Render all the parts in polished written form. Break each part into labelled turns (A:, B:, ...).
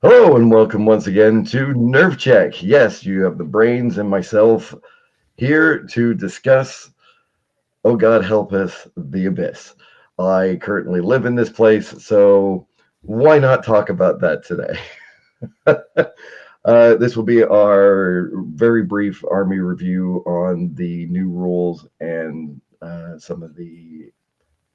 A: Hello and welcome once again to Nerve Check. Yes, you have the brains and myself here to discuss, oh God help us, the Abyss. I currently live in this place, so why not talk about that today? This will be our very brief army review on the new rules and some of the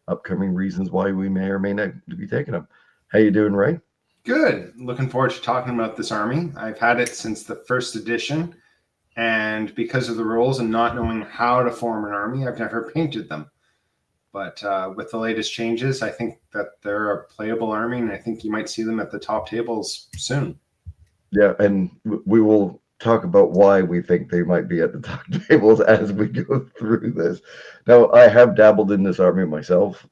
A: upcoming reasons why we may or may not be taking them. How you doing, Ray?
B: Good. Looking forward to talking about this army. I've had it since the first edition, and because of the rules and not knowing how to form an army, I've never painted them. But with the latest changes, I think that they're a playable army, and I think you might see them at the top tables soon.
A: Yeah, and we will talk about why we think they might be at the top tables as we go through this. Now, I have dabbled in this army myself,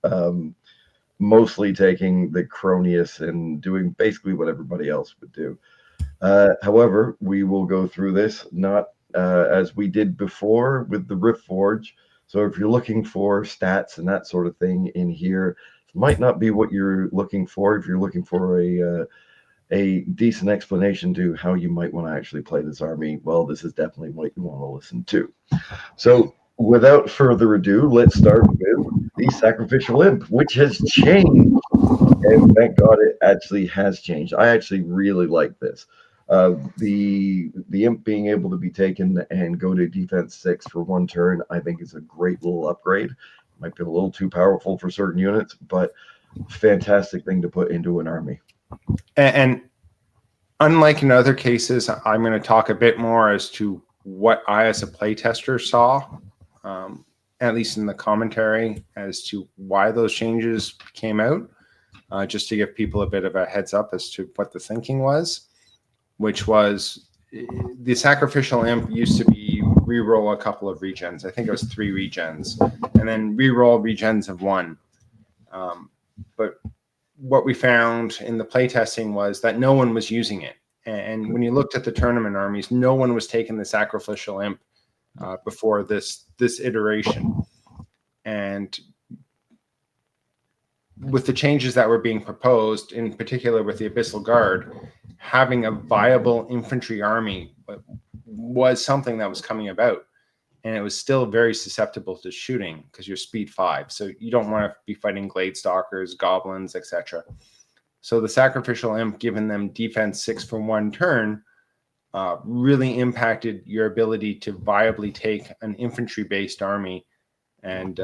A: mostly taking the Cronius and doing basically what everybody else would do. However, we will go through this not as we did before with the Rift Forge. So if you're looking for stats and that sort of thing in here, it might not be what you're looking for. If you're looking for a decent explanation to how you might want to actually play this army, well, this is definitely what you want to listen to. So without further ado, let's start with the sacrificial imp, which has changed. And thank God it actually has changed. I actually really like this. The imp being able to be taken and go to defense 6 for one turn, I think is a great little upgrade. Might be a little too powerful for certain units, but fantastic thing to put into an army.
B: And unlike in other cases, I'm going to talk a bit more as to what I, as a playtester, saw, at least in the commentary, as to why those changes came out, just to give people a bit of a heads up as to what the thinking was, which was the sacrificial imp used to be reroll a couple of regens. I think it was 3 regens, and then reroll regens of 1. But what we found in the playtesting was that no one was using it. And when you looked at the tournament armies, no one was taking the sacrificial imp before this iteration. And with the changes that were being proposed, in particular with the Abyssal Guard, having a viable infantry army was something that was coming about. And it was still very susceptible to shooting because you're speed 5. So you don't want to be fighting glade stalkers, goblins, etc. So the sacrificial imp, giving them defense 6 for one turn, really impacted your ability to viably take an infantry-based army and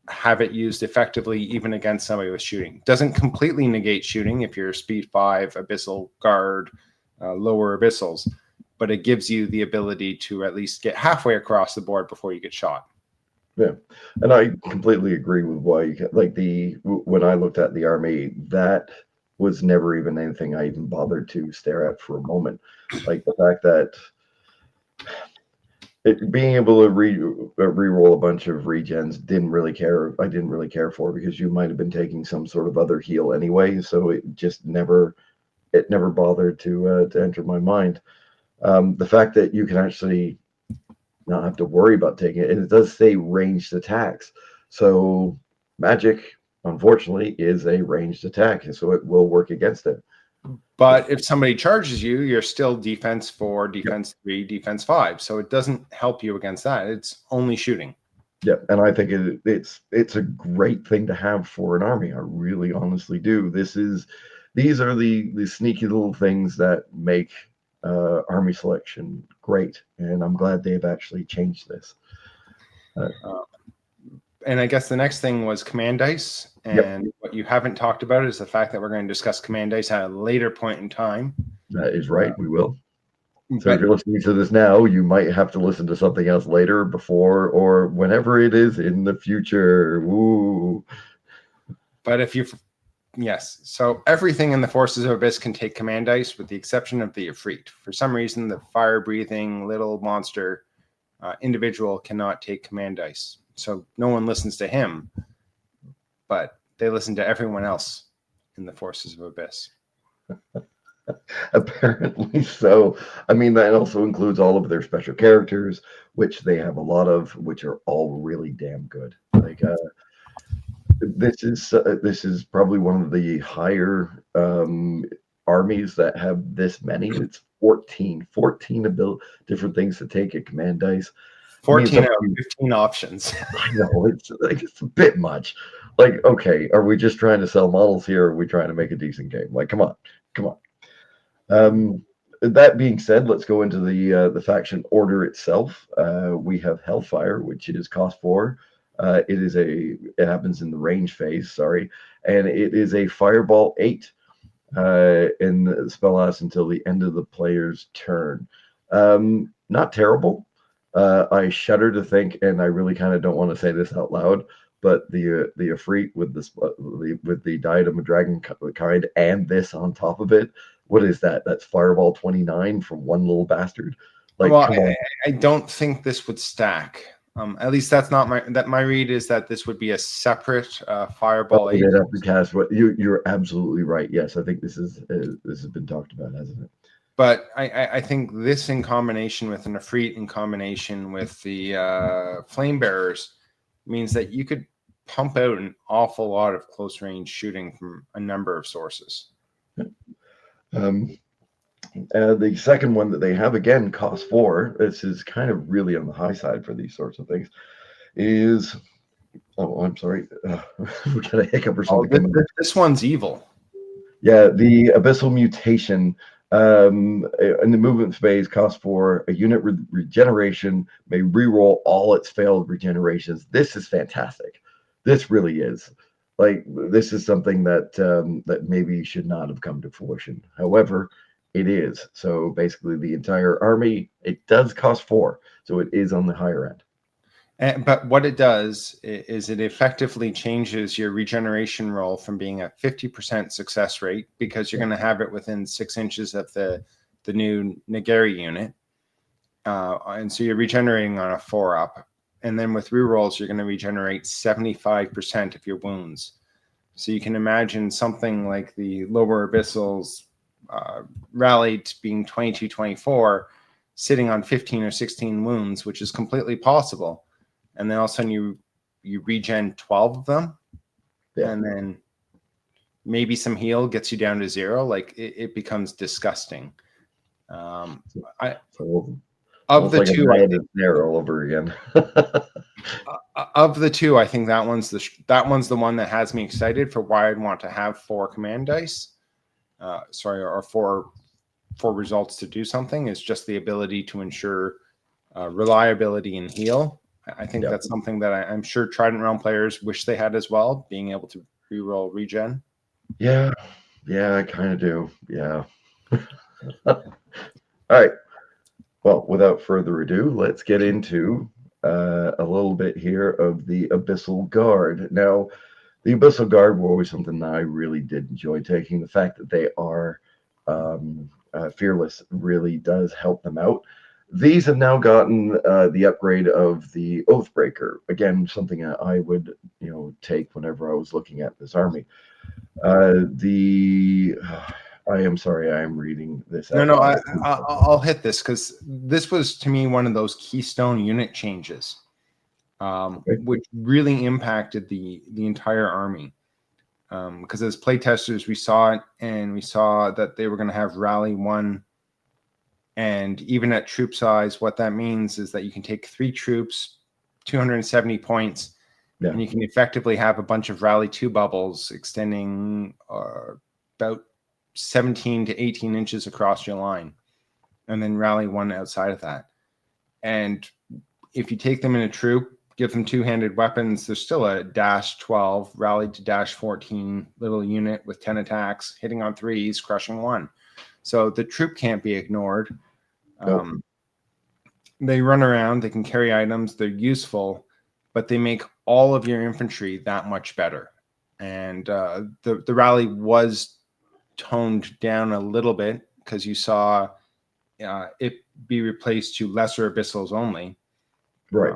B: have it used effectively even against somebody with shooting. Doesn't completely negate shooting if you're speed 5, Abyssal Guard, lower Abyssals, but it gives you the ability to at least get halfway across the board before you get shot.
A: Yeah, and I completely agree with why you like when I looked at the army, that was never even anything I even bothered to stare at for a moment. Like the fact that being able to re-roll a bunch of regens didn't really care. I didn't really care for because you might have been taking some sort of other heal anyway, so it just never bothered to enter my mind. The fact that you can actually not have to worry about taking it, and it does say ranged attacks. So magic, unfortunately, is a ranged attack, and so it will work against it.
B: But if somebody charges you, you're still defense 4, defense 3, defense 5. So it doesn't help you against that. It's only shooting.
A: Yeah, and I think it's a great thing to have for an army. I really honestly do. These are the sneaky little things that make army selection great, and I'm glad they've actually changed this.
B: And I guess the next thing was command dice. And what you haven't talked about is the fact that we're going to discuss command dice at a later point in time.
A: That is right. We will. So if you're listening to this now, you might have to listen to something else later, before, or whenever it is in the future. Woo.
B: But if you, yes. So everything in the Forces of Abyss can take command dice with the exception of the Ifrit. For some reason, the fire-breathing little monster individual cannot take command dice. So no one listens to him, but they listen to everyone else in the Forces of Abyss.
A: Apparently so. I mean, that also includes all of their special characters, which they have a lot of, which are all really damn good. Like this is probably one of the higher armies that have this many. It's 14 different things to take at command dice. I mean, it's
B: 14
A: up
B: out of
A: to,
B: 15 options.
A: I know it's like it's a bit much. Like, okay, are we just trying to sell models here? Or are we trying to make a decent game? Like, come on, come on. That being said, let's go into the faction order itself. We have Hellfire, which is cost 4. It happens in the range phase, sorry, and it is a Fireball 8. In the spell lasts until the end of the player's turn. Not terrible. I shudder to think, and I really kind of don't want to say this out loud, but the Ifrit with the Diadem of Dragon kind and this on top of it. What is that? That's Fireball 29 from one little bastard. Like,
B: Well,
A: come on.
B: I don't think this would stack. At least that's not my read is that this would be a separate Fireball 8.
A: They'd have to cast what you're absolutely right. Yes, I think this has been talked about, hasn't it?
B: But I think this in combination with an Ifrit in combination with the Flame Bearers means that you could pump out an awful lot of close range shooting from a number of sources.
A: The second one that they have, again, cost 4. This is kind of really on the high side for these sorts of things. Is I'm sorry, we got a hiccup or something.
B: This one's evil.
A: Yeah, the Abyssal mutation. In the movement phase, cost 4. A unit regeneration may reroll all its failed regenerations. This is fantastic. This really is. Like, this is something that that maybe should not have come to fruition. However, it is. So basically, the entire army, it does cost 4, so it is on the higher end.
B: But what it does is it effectively changes your regeneration roll from being a 50% success rate, because you're going to have it within 6 inches of the new Nagari unit. And so you're regenerating on a 4-up. And then with rerolls, you're going to regenerate 75% of your wounds. So you can imagine something like the lower Abyssals rallied being 22-24, sitting on 15 or 16 wounds, which is completely possible. And then all of a sudden you regen 12 of them, and then maybe some heal gets you down to 0. Like, it becomes disgusting. Of the
A: like
B: two, I think
A: there all over again.
B: Of the two, I think that one's the one that has me excited for why I'd want to have 4 command dice. Or 4 results to do something, is just the ability to ensure reliability and heal. I think that's something that I'm sure Trident Realm players wish they had as well, being able to reroll regen.
A: Yeah, I kind of do. Yeah. All right. Well, without further ado, let's get into a little bit here of the Abyssal Guard. Now, the Abyssal Guard were always something that I really did enjoy taking. The fact that they are fearless really does help them out. These have now gotten the upgrade of the Oathbreaker. Again, something that I would, take whenever I was looking at this army. I am sorry, I am reading this.
B: No, I'll hit this, because this was, to me, one of those keystone unit changes, which really impacted the entire army. Because as playtesters, we saw it, and we saw that they were going to have Rally 1. And even at troop size, what that means is that you can take 3 troops, 270 points, and you can effectively have a bunch of Rally 2 bubbles extending about 17 to 18 inches across your line, and then Rally 1 outside of that. And if you take them in a troop, give them 2-handed weapons, there's still a -12, rally to -14 little unit with 10 attacks, hitting on 3s, crushing 1. So the troop can't be ignored. They run around, they can carry items, they're useful, but they make all of your infantry that much better. And the rally was toned down a little bit, because you saw it be replaced to lesser Abyssals only.
A: Right.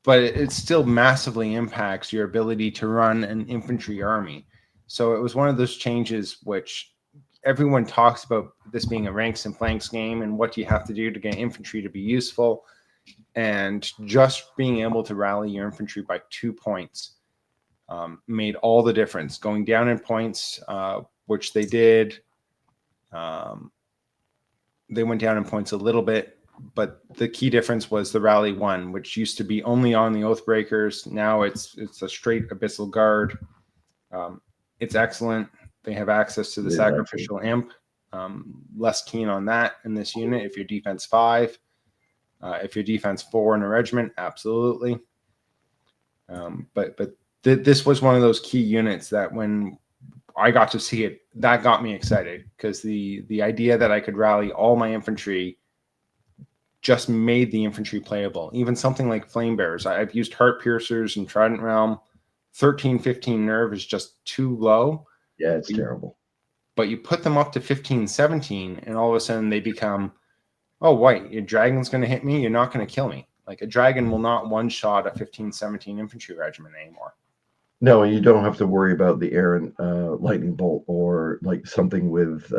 B: But it still massively impacts your ability to run an infantry army. So it was one of those changes which everyone talks about, this being a ranks and flanks game, and what do you have to do to get infantry to be useful. And just being able to rally your infantry by 2 points made all the difference. Going down in points which they did. They went down in points a little bit, but the key difference was the Rally 1, which used to be only on the Oathbreakers. Now it's a straight Abyssal Guard. It's excellent. They have access to the sacrificial imp. Less keen on that in this unit. If you're defense 5, if you're defense 4 in a regiment, absolutely. But this was one of those key units that when I got to see it, that got me excited, because the idea that I could rally all my infantry just made the infantry playable. Even something like Flame Bearers. I've used Heart Piercers and Trident Realm. 13-15 nerve is just too low.
A: Yeah, it's terrible.
B: But you put them up to 15-17, and all of a sudden they become, oh, wait, your dragon's going to hit me? You're not going to kill me. Like, a dragon will not one-shot a 15-17 infantry regiment anymore.
A: No, you don't have to worry about the errant lightning bolt or like something with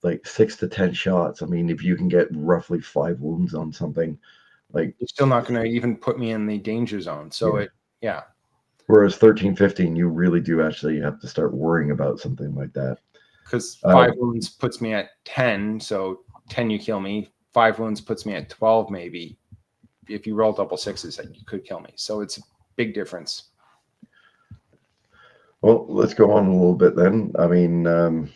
A: like 6 to 10 shots. I mean, if you can get roughly 5 wounds on something, like,
B: it's still not going to even put me in the danger zone. So
A: yeah. Whereas 13-15, you really do actually have to start worrying about something like that.
B: Because 5 wounds puts me at 10, so 10 you kill me. 5 wounds puts me at 12 maybe. If you roll double 6s, you could kill me. So it's a big difference.
A: Well, let's go on a little bit then. I mean,
B: lower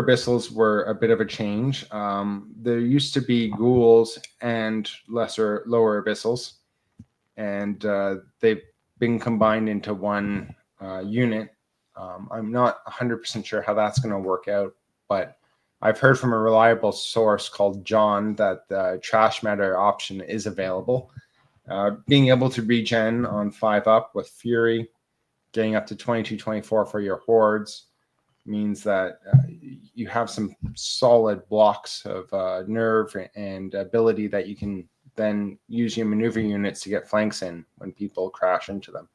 B: abyssals were a bit of a change. There used to be ghouls and lower abyssals, and they've been combined into one unit. I'm not 100% sure how that's going to work out, but I've heard from a reliable source called John that the trash matter option is available. Being able to regen on 5-up with Fury, getting up to 22-24 for your hordes, means that you have some solid blocks of nerve and ability that you can then use your maneuver units to get flanks in when people crash into them.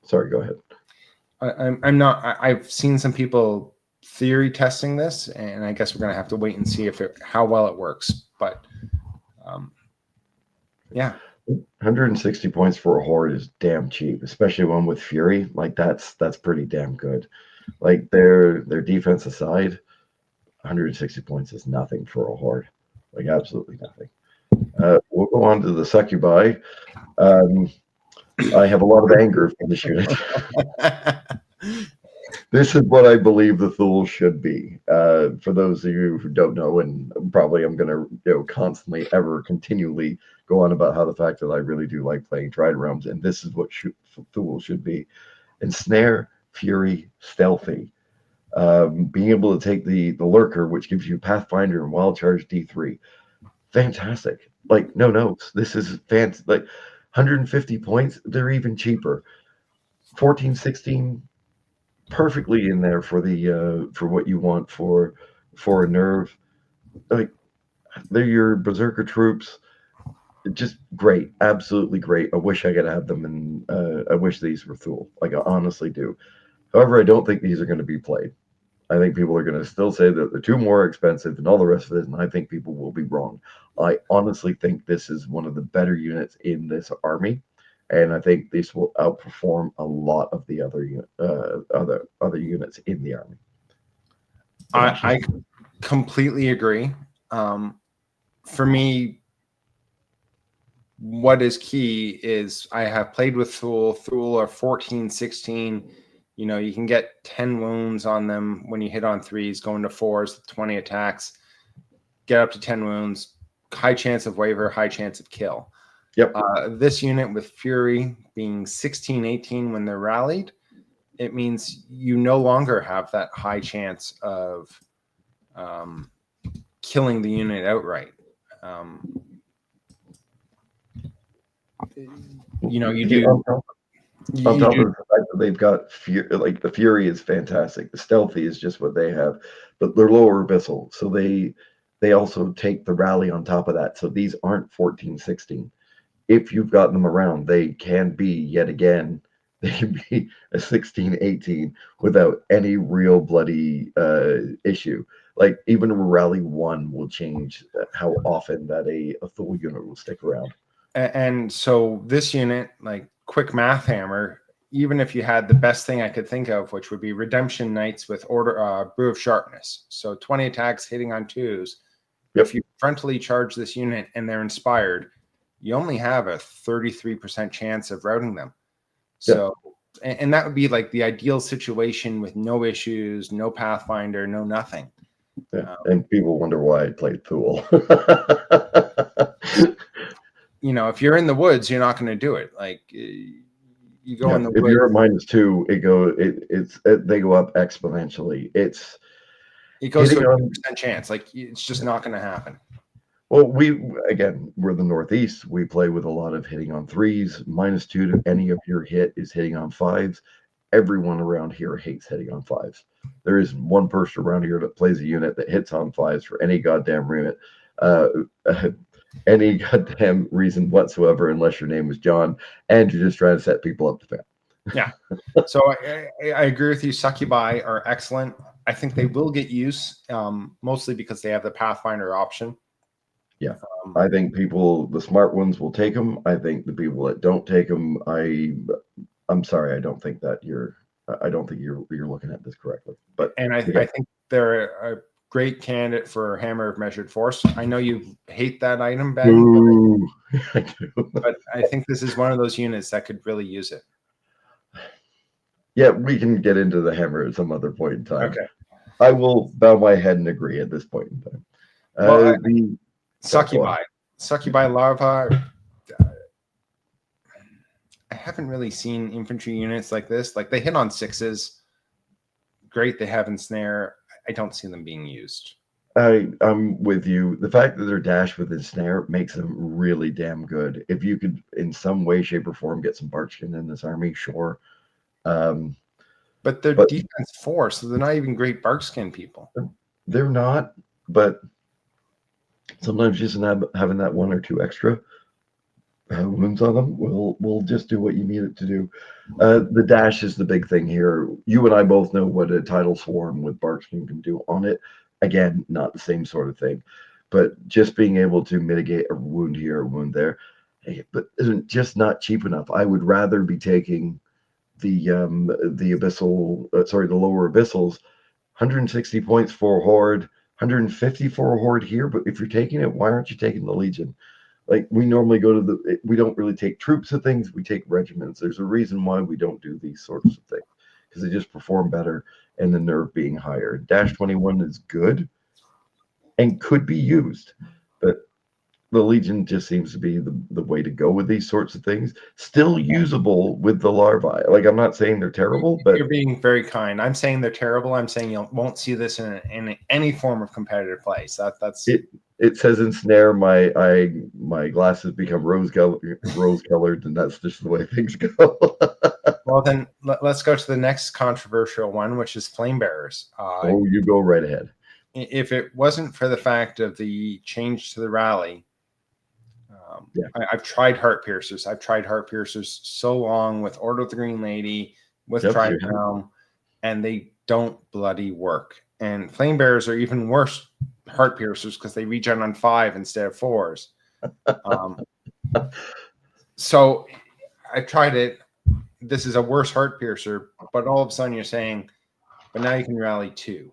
A: Sorry, go ahead.
B: I'm not. I've seen some people theory testing this, and I guess we're going to have to wait and see how well it works. But yeah.
A: 160 points for a horde is damn cheap, especially one with Fury. Like, that's pretty damn good. Like, their defense aside, 160 points is nothing for a horde. Like, absolutely nothing. We'll go on to the Succubi. I have a lot of anger for this unit. This is what I believe the Thule should be. For those of you who don't know, and probably I'm going to constantly, ever, continually go on about how the fact that I really do like playing Trident Realms, and this is what Thule should be. Ensnare, Fury, Stealthy. Being able to take the Lurker, which gives you Pathfinder and Wild Charge D3. Fantastic. Like, no notes. This is fancy. Like, 150 points, they're even cheaper. 14-16, perfectly in there for the for what you want for a nerve. Like, they're your berserker troops. Just great, absolutely great. I wish I could have them, and I wish these were Thule. Like, I honestly do. However, I don't think these are going to be played. I think people are going to still say that they're too more expensive and all the rest of it, and I think people will be wrong. I honestly think this is one of the better units in this army, and I think this will outperform a lot of the other units in the army.
B: I completely agree. For me, what is key is I have played with Thule. Thule are 14-16. You know, you can get 10 wounds on them when you hit on 3s, going to 4s, 20 attacks, get up to 10 wounds, high chance of waiver, high chance of kill.
A: Yep.
B: This unit with Fury being 16-18 when they're rallied, it means you no longer have that high chance of killing the unit outright. You do.
A: On top of the fact that they've got Fury, like, the Fury is fantastic. The Stealthy is just what they have, but they're lower Abyssal, so they also take the rally on top of that. So these aren't 14-16. If you've got them around, they can be, yet again, they can be a 16-18 without any real bloody issue. Like, even a rally 1 will change how often that a Thule unit will stick around.
B: And so this unit, like, quick math hammer, even if you had the best thing I could think of, which would be Redemption Knights with Brew of Sharpness. So 20 attacks hitting on 2s.
A: Yep.
B: If you frontally charge this unit and they're inspired, you only have a 33% chance of routing them. So, and that would be like the ideal situation with no issues, no Pathfinder, no nothing.
A: Yeah. And people wonder why I played Thule.
B: You know, if you're in the woods, you're not going to do it. Like you go in the
A: if
B: woods.
A: you're at -2, they go up exponentially.
B: It goes to a
A: hitting
B: 50% chance. Like it's just not going to happen.
A: Well, we're the Northeast. We play with a lot of hitting on 3s. -2 to any of your hit is hitting on 5s. Everyone around here hates hitting on 5s. There is one person around here that plays a unit that hits on 5s for any goddamn unit, any goddamn reason whatsoever, unless your name is John and you're just trying to set people up to fail.
B: Yeah. So I agree with you. Succubi are excellent. I think they will get use, mostly because they have the Pathfinder option.
A: Yeah. I think the smart ones will take them. I think the people that don't take them, I'm sorry, I don't think you're looking at this correctly. But
B: I think they're a great candidate for Hammer of Measured Force. I know you hate that item, Ben.
A: Ooh, I do.
B: But I think this is one of those units that could really use it.
A: Yeah, we can get into the hammer at some other point in time.
B: Okay.
A: I will bow my head and agree at this point in time.
B: Well, Succubi larva. I haven't really seen infantry units like this. Like they hit on 6s. Great, they have ensnare. I don't see them being used.
A: I'm with you. The fact that they're dash with ensnare makes them really damn good. If you could, in some way, shape, or form, get some barkskin in this army, sure.
B: But they're defense 4, so they're not even great barkskin people.
A: They're not, but sometimes just having that 1 or 2 extra wounds on them will just do what you need it to do. The dash is the big thing here. You and I both know what a tidal swarm with barkskin can do on it. Again, not the same sort of thing, but just being able to mitigate a wound here, a wound there, but isn't just not cheap enough. I would rather be taking the abyssal, the lower abyssals, 160 points for horde, 150 for a horde here. But if you're taking it, why aren't you taking the legion? Like we normally we don't really take troops of things, we take regiments. There's a reason why we don't do these sorts of things, because they just perform better and the nerve being higher. Dash 21 is good and could be used, but the Legion just seems to be the way to go with these sorts of things. Still usable with the larvae. Like I'm not saying they're terrible, but
B: you're being very kind. I'm saying they're terrible. I'm saying you won't see this in any form of competitive play. So that's
A: it. It says ensnare. My glasses become rose colored, and that's just the way things go.
B: Well, then let's go to the next controversial one, which is flame bearers.
A: You go right ahead.
B: If it wasn't for the fact of the change to the rally, I've tried heart piercers. I've tried heart piercers so long with Order of the Green Lady, with Trident Realms, and they don't bloody work. And flame bearers are even worse heart piercers because they regen on 5 instead of 4s. So I tried it. This is a worse heart piercer, but all of a sudden you're saying, but now you can rally 2.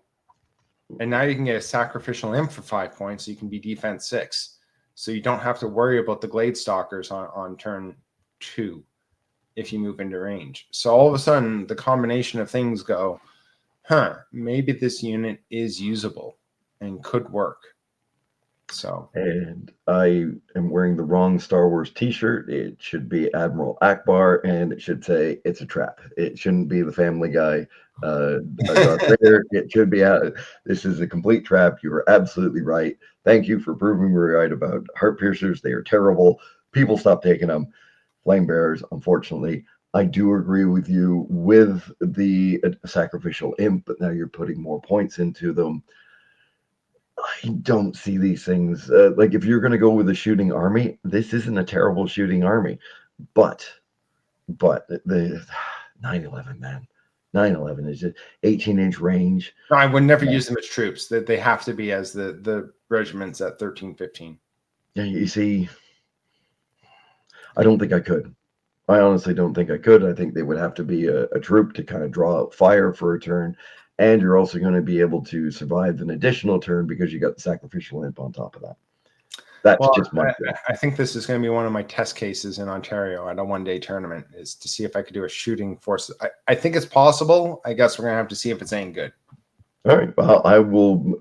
B: And now you can get a sacrificial imp for 5 points, so you can be defense 6. So you don't have to worry about the Glade Stalkers on turn 2 if you move into range. So all of a sudden, the combination of things go, maybe this unit is usable and could work. So,
A: and I am wearing the wrong Star Wars T-shirt. It should be Admiral Akbar, and it should say it's a trap. It shouldn't be the Family Guy. It should be this is a complete trap. You are absolutely right. Thank you for proving me right about heart piercers. They are terrible. People stop taking them. Flame bearers, unfortunately. I do agree with you with the sacrificial imp, but now you're putting more points into them. I don't see these things. Like if you're going to go with a shooting army, this isn't a terrible shooting army. But the 9/11, man. 9/11 is just 18-inch range.
B: No, I would never use them as troops. That they have to be as the regiments at 13-15.
A: Yeah, you see, I don't think I could. I honestly don't think I could. I think they would have to be a troop to kind of draw out fire for a turn. And you're also going to be able to survive an additional turn because you got the sacrificial imp on top of that. That's
B: Well,
A: just my feel.
B: I think this is going to be one of my test cases in Ontario at a one-day tournament, is to see if I could do a shooting force. I think it's possible. I guess we're going to have to see if it's any good.
A: All right. Well, I will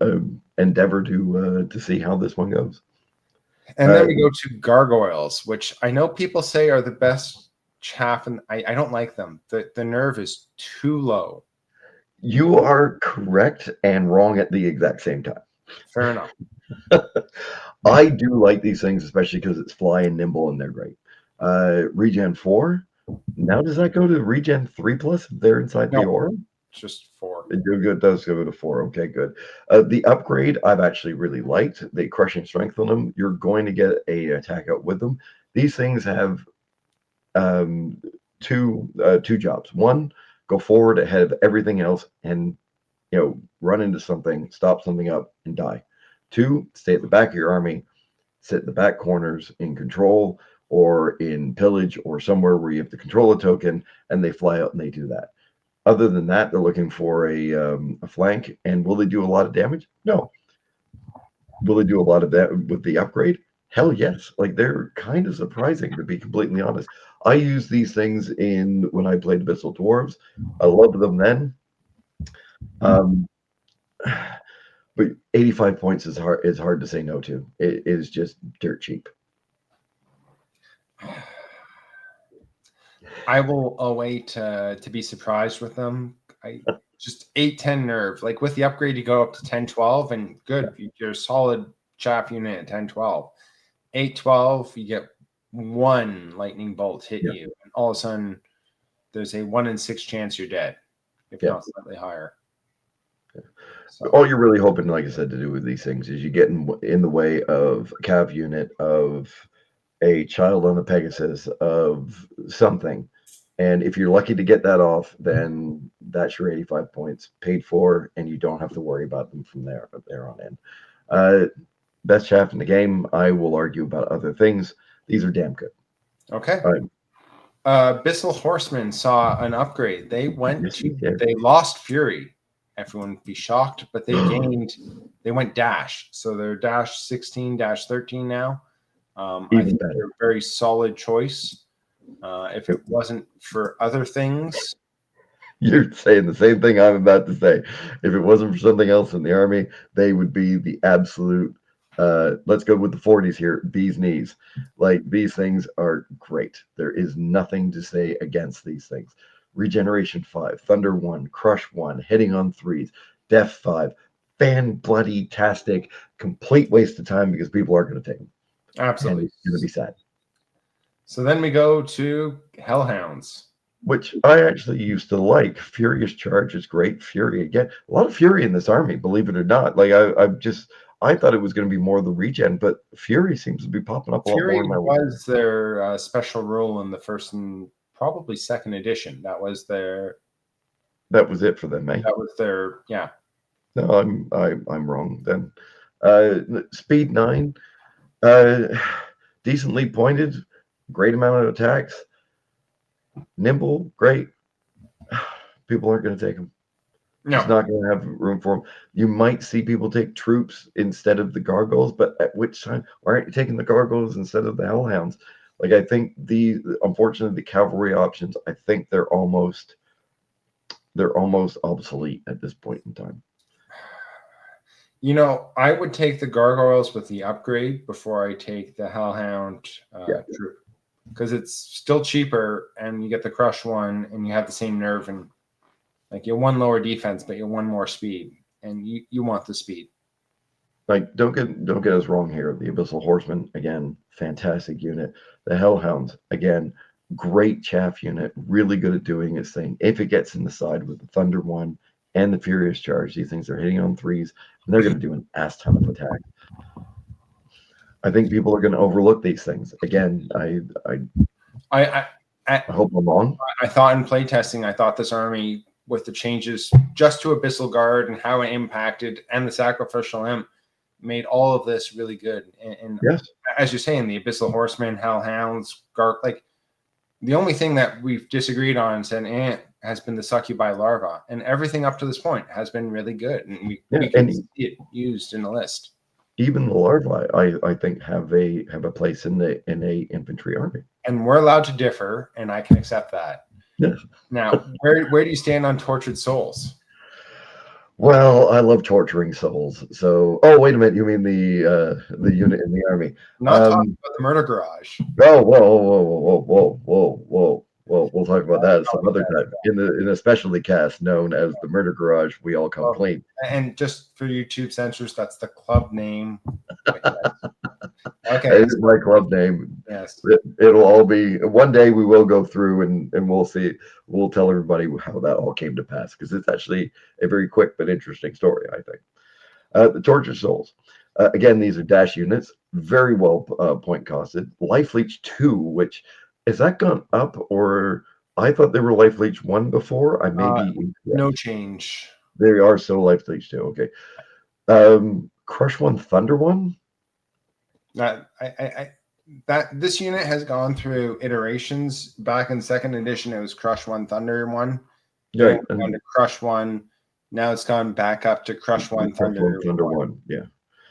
A: endeavor to see how this one goes.
B: And then we go to gargoyles, which I know people say are the best chaff, and I don't like them. The nerve is too low.
A: You are correct and wrong at the exact same time.
B: Fair enough.
A: I do like these things, especially because it's fly and nimble and they're great. Regen 4. Now does that go to Regen 3 plus if they're inside the
B: No,
A: aura?
B: just 4.
A: It does go to 4. Okay, good. The upgrade I've actually really liked. The crushing strength on them. You're going to get a attack out with them. These things have two jobs. One, go forward ahead of everything else and run into something, stop something up, and die. Two, stay at the back of your army, sit in the back corners in control or in pillage or somewhere where you have to control a token, and they fly out and they do that. Other than that, they're looking for a flank. And will they do a lot of damage? No. Will they do a lot of that with the upgrade? Hell yes. Like, they're kind of surprising, to be completely honest. I used these things when I played Abyssal Dwarves. I loved them then. But 85 points is hard to say no to. It is just dirt cheap.
B: I will await to be surprised with them. Just 8-10 nerve. Like with the upgrade, you go up to 10-12, and good. You're a solid chaff unit at 10-12. 8-12, you get one lightning bolt hit you, and all of a sudden there's a 1 in 6 chance you're dead, if not slightly higher.
A: So. All you're really hoping, like I said, to do with these things is you get in the way of a cav unit, of a child on a Pegasus, of something. And if you're lucky to get that off, then that's your 85 points paid for, and you don't have to worry about them from there on in. Best chaff in the game. I will argue about other things. These are damn good.
B: Okay. Abyssal Horsemen saw an upgrade. They lost Fury. Everyone would be shocked, but they went dash. So they're dash 16, dash 13 now. I think they're a very solid choice. If it wasn't for other things.
A: You're saying the same thing I'm about to say. If it wasn't for something else in the army, they would be the absolute, let's go with the 40s here, bee's knees. Like, these things are great. There is nothing to say against these things. Regeneration 5, Thunder 1, Crush 1, hitting on 3s, Death 5, fan-bloody-tastic, complete waste of time because people aren't going to take them.
B: Absolutely.
A: And it's going to be sad.
B: So then we go to Hellhounds.
A: Which I actually used to like. Furious Charge is great. Fury again. A lot of Fury in this army, believe it or not. Like, I thought it was going to be more of the regen, but Fury seems to be popping up a lot more in my
B: Fury was their special rule in the first and probably second edition. That was
A: it for them, eh?
B: That was their, yeah.
A: No, I'm wrong then. Speed 9, decently pointed, great amount of attacks, nimble, great. People aren't going to take them. No. It's not going to have room for them. You might see people take troops instead of the gargoyles, but at which time? Why aren't you taking the gargoyles instead of the hellhounds? Like, I think unfortunately, the cavalry options, I think they're almost obsolete at this point in time.
B: I would take the gargoyles with the upgrade before I take the hellhound troop, because it's still cheaper, and you get the crush one, and you have the same nerve, and like, you're one lower defense, but you're one more speed, and you want the speed.
A: Like, don't get us wrong here. The Abyssal Horsemen, again, fantastic unit. The Hellhounds, again, great chaff unit, really good at doing its thing. If it gets in the side with the Thunder one and the Furious Charge, these things are hitting on 3s, and they're going to do an ass ton of attack. I think people are going to overlook these things. Again, I hope I'm wrong.
B: I thought in playtesting, I thought this army, with the changes just to Abyssal Guard and how it impacted, and the sacrificial imp, made all of this really good. And
A: yes,
B: as you're saying, the Abyssal Horsemen, Hellhounds, Guard, like, The only thing that we've disagreed on since Ant has been the Succubi larva, and everything up to this point has been really good, and we can see it used in the list.
A: Even the larvae, I think, have a place in a infantry army.
B: And we're allowed to differ, and I can accept that.
A: Yes.
B: Now, where do you stand on tortured souls?
A: Well, I love torturing souls. So, oh, wait a minute. You mean the unit in the army?
B: Not talking about the murder garage.
A: Oh, whoa. We'll talk about that some other time. In a specialty cast known as the Murder Garage, we all come clean.
B: And just for YouTube censors, that's the club name.
A: Okay, it's my club name.
B: Yes,
A: it'll all be one day. We will go through and we'll see. We'll tell everybody how that all came to pass because it's actually a very quick but interesting story. I think the Torture Souls. Again, these are dash units, very well point costed. Life Leech 2, which has that gone up, or I thought they were Life Leech 1 before. I may be
B: no change.
A: They are still Life Leech 2. Okay. Crush 1, Thunder 1.
B: That this unit has gone through iterations. Back in second edition, it was Crush 1, Thunder 1.
A: Right.
B: Gone to Crush 1. Now it's gone back up to Crush 1, Thunder
A: 1. Yeah.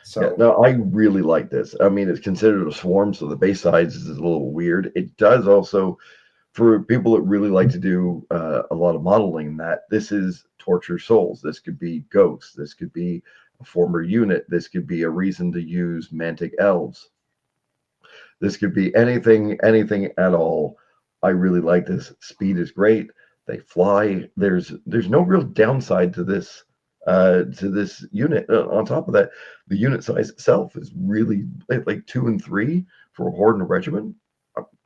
B: So
A: yeah, no, I really like this. I mean, it's considered a swarm, so the base size is a little weird. It does also, for people that really like to do a lot of modeling, that this is Torture Souls. This could be ghosts. This could be a former unit. This could be a reason to use Mantic Elves. This could be anything at all. I really like this. Speed is great. They fly. There's no real downside to this unit. On top of that, the unit size itself is really like 2 and 3 for a horde and a regiment.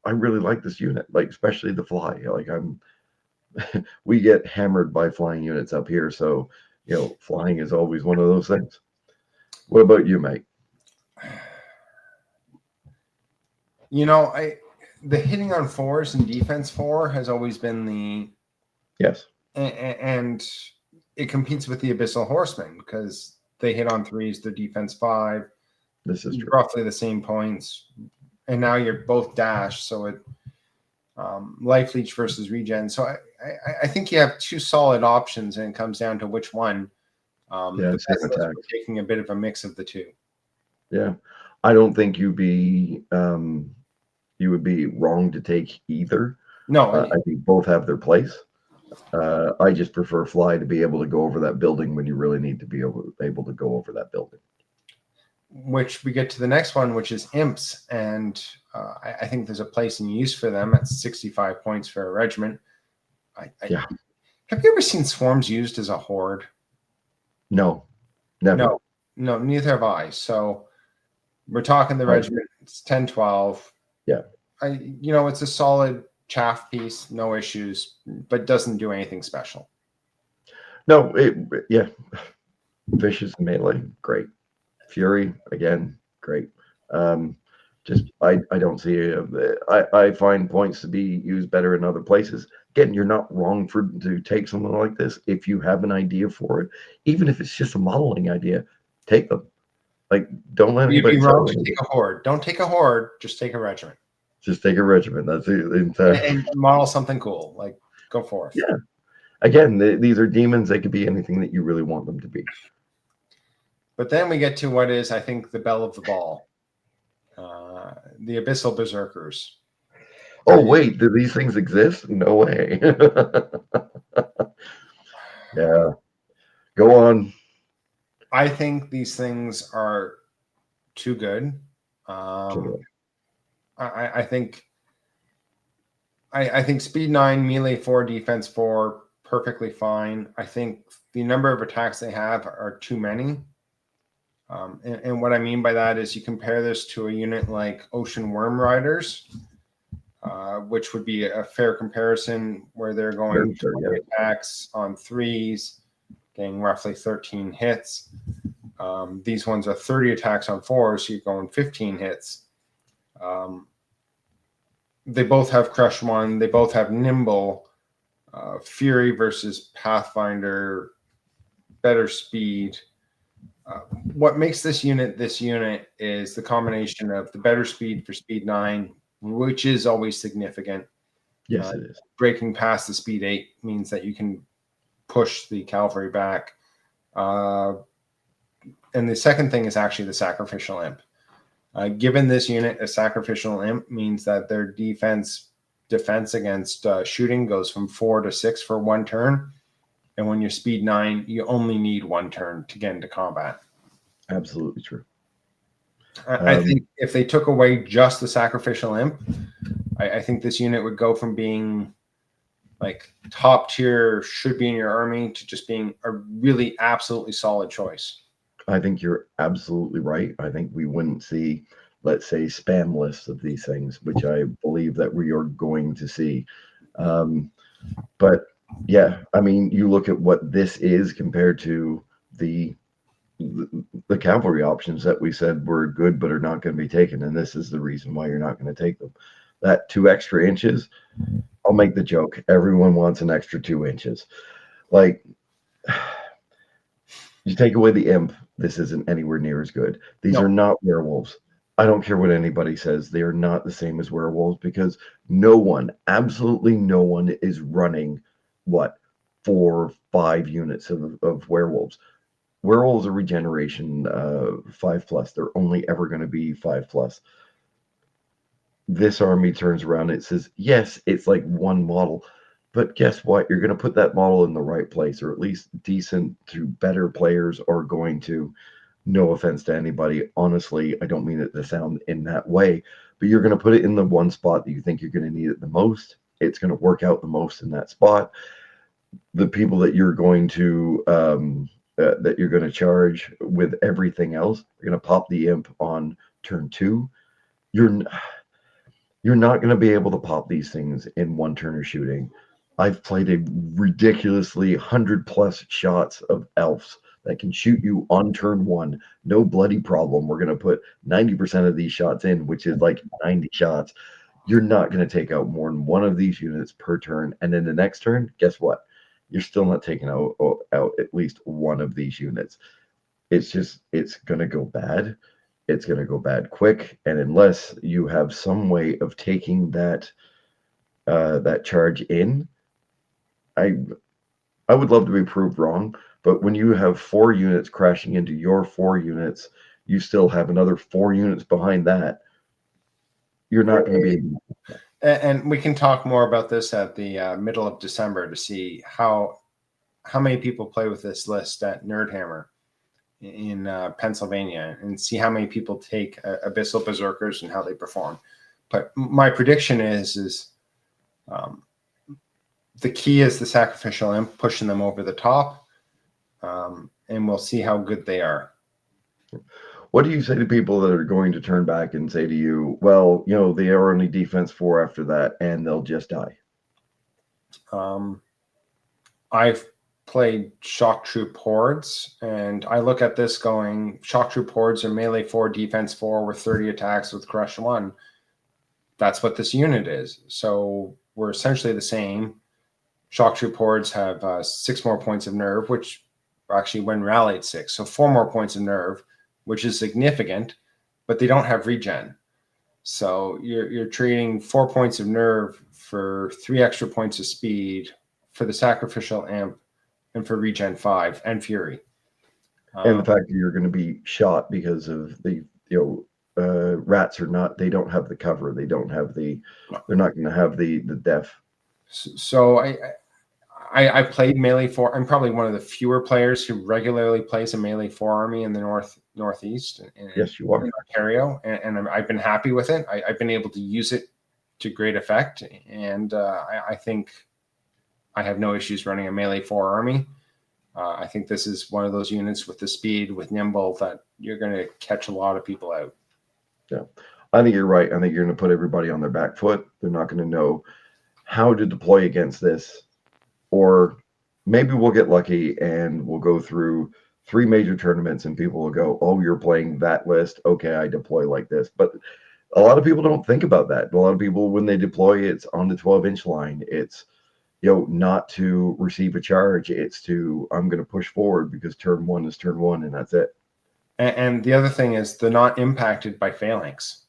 A: I really like this unit, like especially the fly. Like we get hammered by flying units up here, so flying is always one of those things. What about you, mate?
B: The hitting on 4s and defense 4 has always been the
A: yes,
B: and it competes with the Abyssal Horsemen because they hit on 3s, their defense 5.
A: This is true.
B: Roughly the same points, and now you're both dash, so it Life Leech versus regen. So I think you have two solid options, and it comes down to which one. The best is we're taking a bit of a mix of the two.
A: Yeah, I don't think you would be wrong to take either.
B: No,
A: I think both have their place. I just prefer fly to be able to go over that building when you really need to be able to go over that building.
B: Which we get to the next one, which is imps, and I think there's a place and use for them at 65 points for a regiment.
A: Yeah.
B: Have you ever seen swarms used as a horde?
A: No, never.
B: No, neither have I. So we're talking the regiment. It's 10-12.
A: Yeah.
B: It's a solid chaff piece, no issues, but doesn't do anything special.
A: No, Vicious melee, great. Fury, again, great. Just I don't see I find points to be used better in other places. Again, you're not wrong to take something like this if you have an idea for it, even if it's just a modeling idea. Take them. Like, don't let anybody.
B: You'd be wrong to take a horde. Don't take a horde. Just take a regiment.
A: Just take a regiment. That's it.
B: And model something cool. Like, go for it.
A: Yeah. Again, these are demons. They could be anything that you really want them to be.
B: But then we get to what is, I think, the belle of the ball. The Abyssal Berserkers.
A: Oh, wait. Do these things exist? No way. Yeah. Go on.
B: I think these things are too good. I think speed 9, melee 4, defense 4, perfectly fine. I think the number of attacks they have are too many. And what I mean by that is you compare this to a unit like Ocean Worm Riders, which would be a fair comparison, where they're going 20 attacks on 3s, getting roughly 13 hits. These ones are 30 attacks on 4s, so you're going 15 hits. They both have Crush 1. They both have Nimble. Fury versus Pathfinder, better speed. What makes this unit is the combination of the better speed for speed 9, which is always significant,
A: Yes, it is.
B: Breaking past the speed 8 means that you can push the cavalry back. And the second thing is actually the sacrificial imp. Given this unit a sacrificial imp means that their defense against shooting goes from 4 to 6 for 1 turn. And when you're speed 9, you only need 1 turn to get into combat.
A: Absolutely true.
B: I think if they took away just the sacrificial imp, I think this unit would go from being like top tier, should be in your army, to just being a really absolutely solid choice.
A: I think you're absolutely right. I think we wouldn't see, let's say, spam lists of these things, which I believe that we are going to see. But yeah, I mean, you look at what this is compared to the cavalry options that we said were good but are not going to be taken, and this is the reason why you're not going to take them. That 2 extra inches, I'll make the joke. Everyone wants an extra 2 inches. Like, you take away the imp, this isn't anywhere near as good. These are not werewolves. I don't care what anybody says. They are not the same as werewolves because no one, absolutely no one, is running 4, 5 units of werewolves. Werewolves are regeneration 5+. They're only ever going to be 5+. This army turns around and it says, yes, it's like 1 model, but guess what? You're going to put that model in the right place, or at least decent to better players are going to. No offense to anybody. Honestly, I don't mean it to sound in that way, but you're going to put it in the one spot that you think you're going to need it the most. It's going to work out the most in that spot. The people that you're going to charge with everything else, you're going to pop the imp on turn 2. You're not going to be able to pop these things in 1 turn of shooting. I've played a ridiculously 100+ shots of elves that can shoot you on turn 1. No bloody problem. We're going to put 90% of these shots in, which is like 90 shots. You're not going to take out more than 1 of these units per turn. And then the next turn, guess what? You're still not taking out at least 1 of these units. It's going to go bad. It's going to go bad quick. And unless you have some way of taking that charge in, I would love to be proved wrong, but when you have 4 units crashing into your 4 units, you still have another 4 units behind that. You're not going to be able to.
B: And we can talk more about this at the middle of December to see how many people play with this list at Nerdhammer in Pennsylvania, and see how many people take Abyssal Berserkers and how they perform. But my prediction is the key is the sacrificial imp, pushing them over the top, and we'll see how good they are.
A: What do you say to people that are going to turn back and say to you, well, they are only defense 4 after that, and they'll just die?
B: I've played shock troop hordes, and I look at this going, shock troop hordes are melee 4, defense 4 with 30 attacks with crush 1. That's what this unit is. So we're essentially the same. Shock troop hordes have 6 more points of nerve, which actually when rallied 6, so 4 more points of nerve, which is significant, but they don't have regen. So you're trading 4 points of nerve for 3 extra points of speed for the sacrificial imp and for regen 5 and fury.
A: And the fact that you're going to be shot because of the rats they don't have the cover. They don't have they're not going to have the def.
B: So I played melee 4. I'm probably one of the fewer players who regularly plays a melee 4 army in the northeast.
A: Yes, you are.
B: In Ontario, and I've been happy with it. I've been able to use it to great effect, and I think I have no issues running a melee 4 army. I think this is one of those units with the speed, with nimble, that you're going to catch a lot of people out.
A: Yeah, I think you're right. I think you're going to put everybody on their back foot. They're not going to know how to deploy against this. Or maybe we'll get lucky and we'll go through 3 major tournaments and people will go, oh, you're playing that list. Okay, I deploy like this. But a lot of people don't think about that. A lot of people, when they deploy, it's on the 12-inch line. It's, not to receive a charge. It's to, I'm going to push forward because turn 1 is turn 1 and that's it.
B: And the other thing is they're not impacted by phalanx.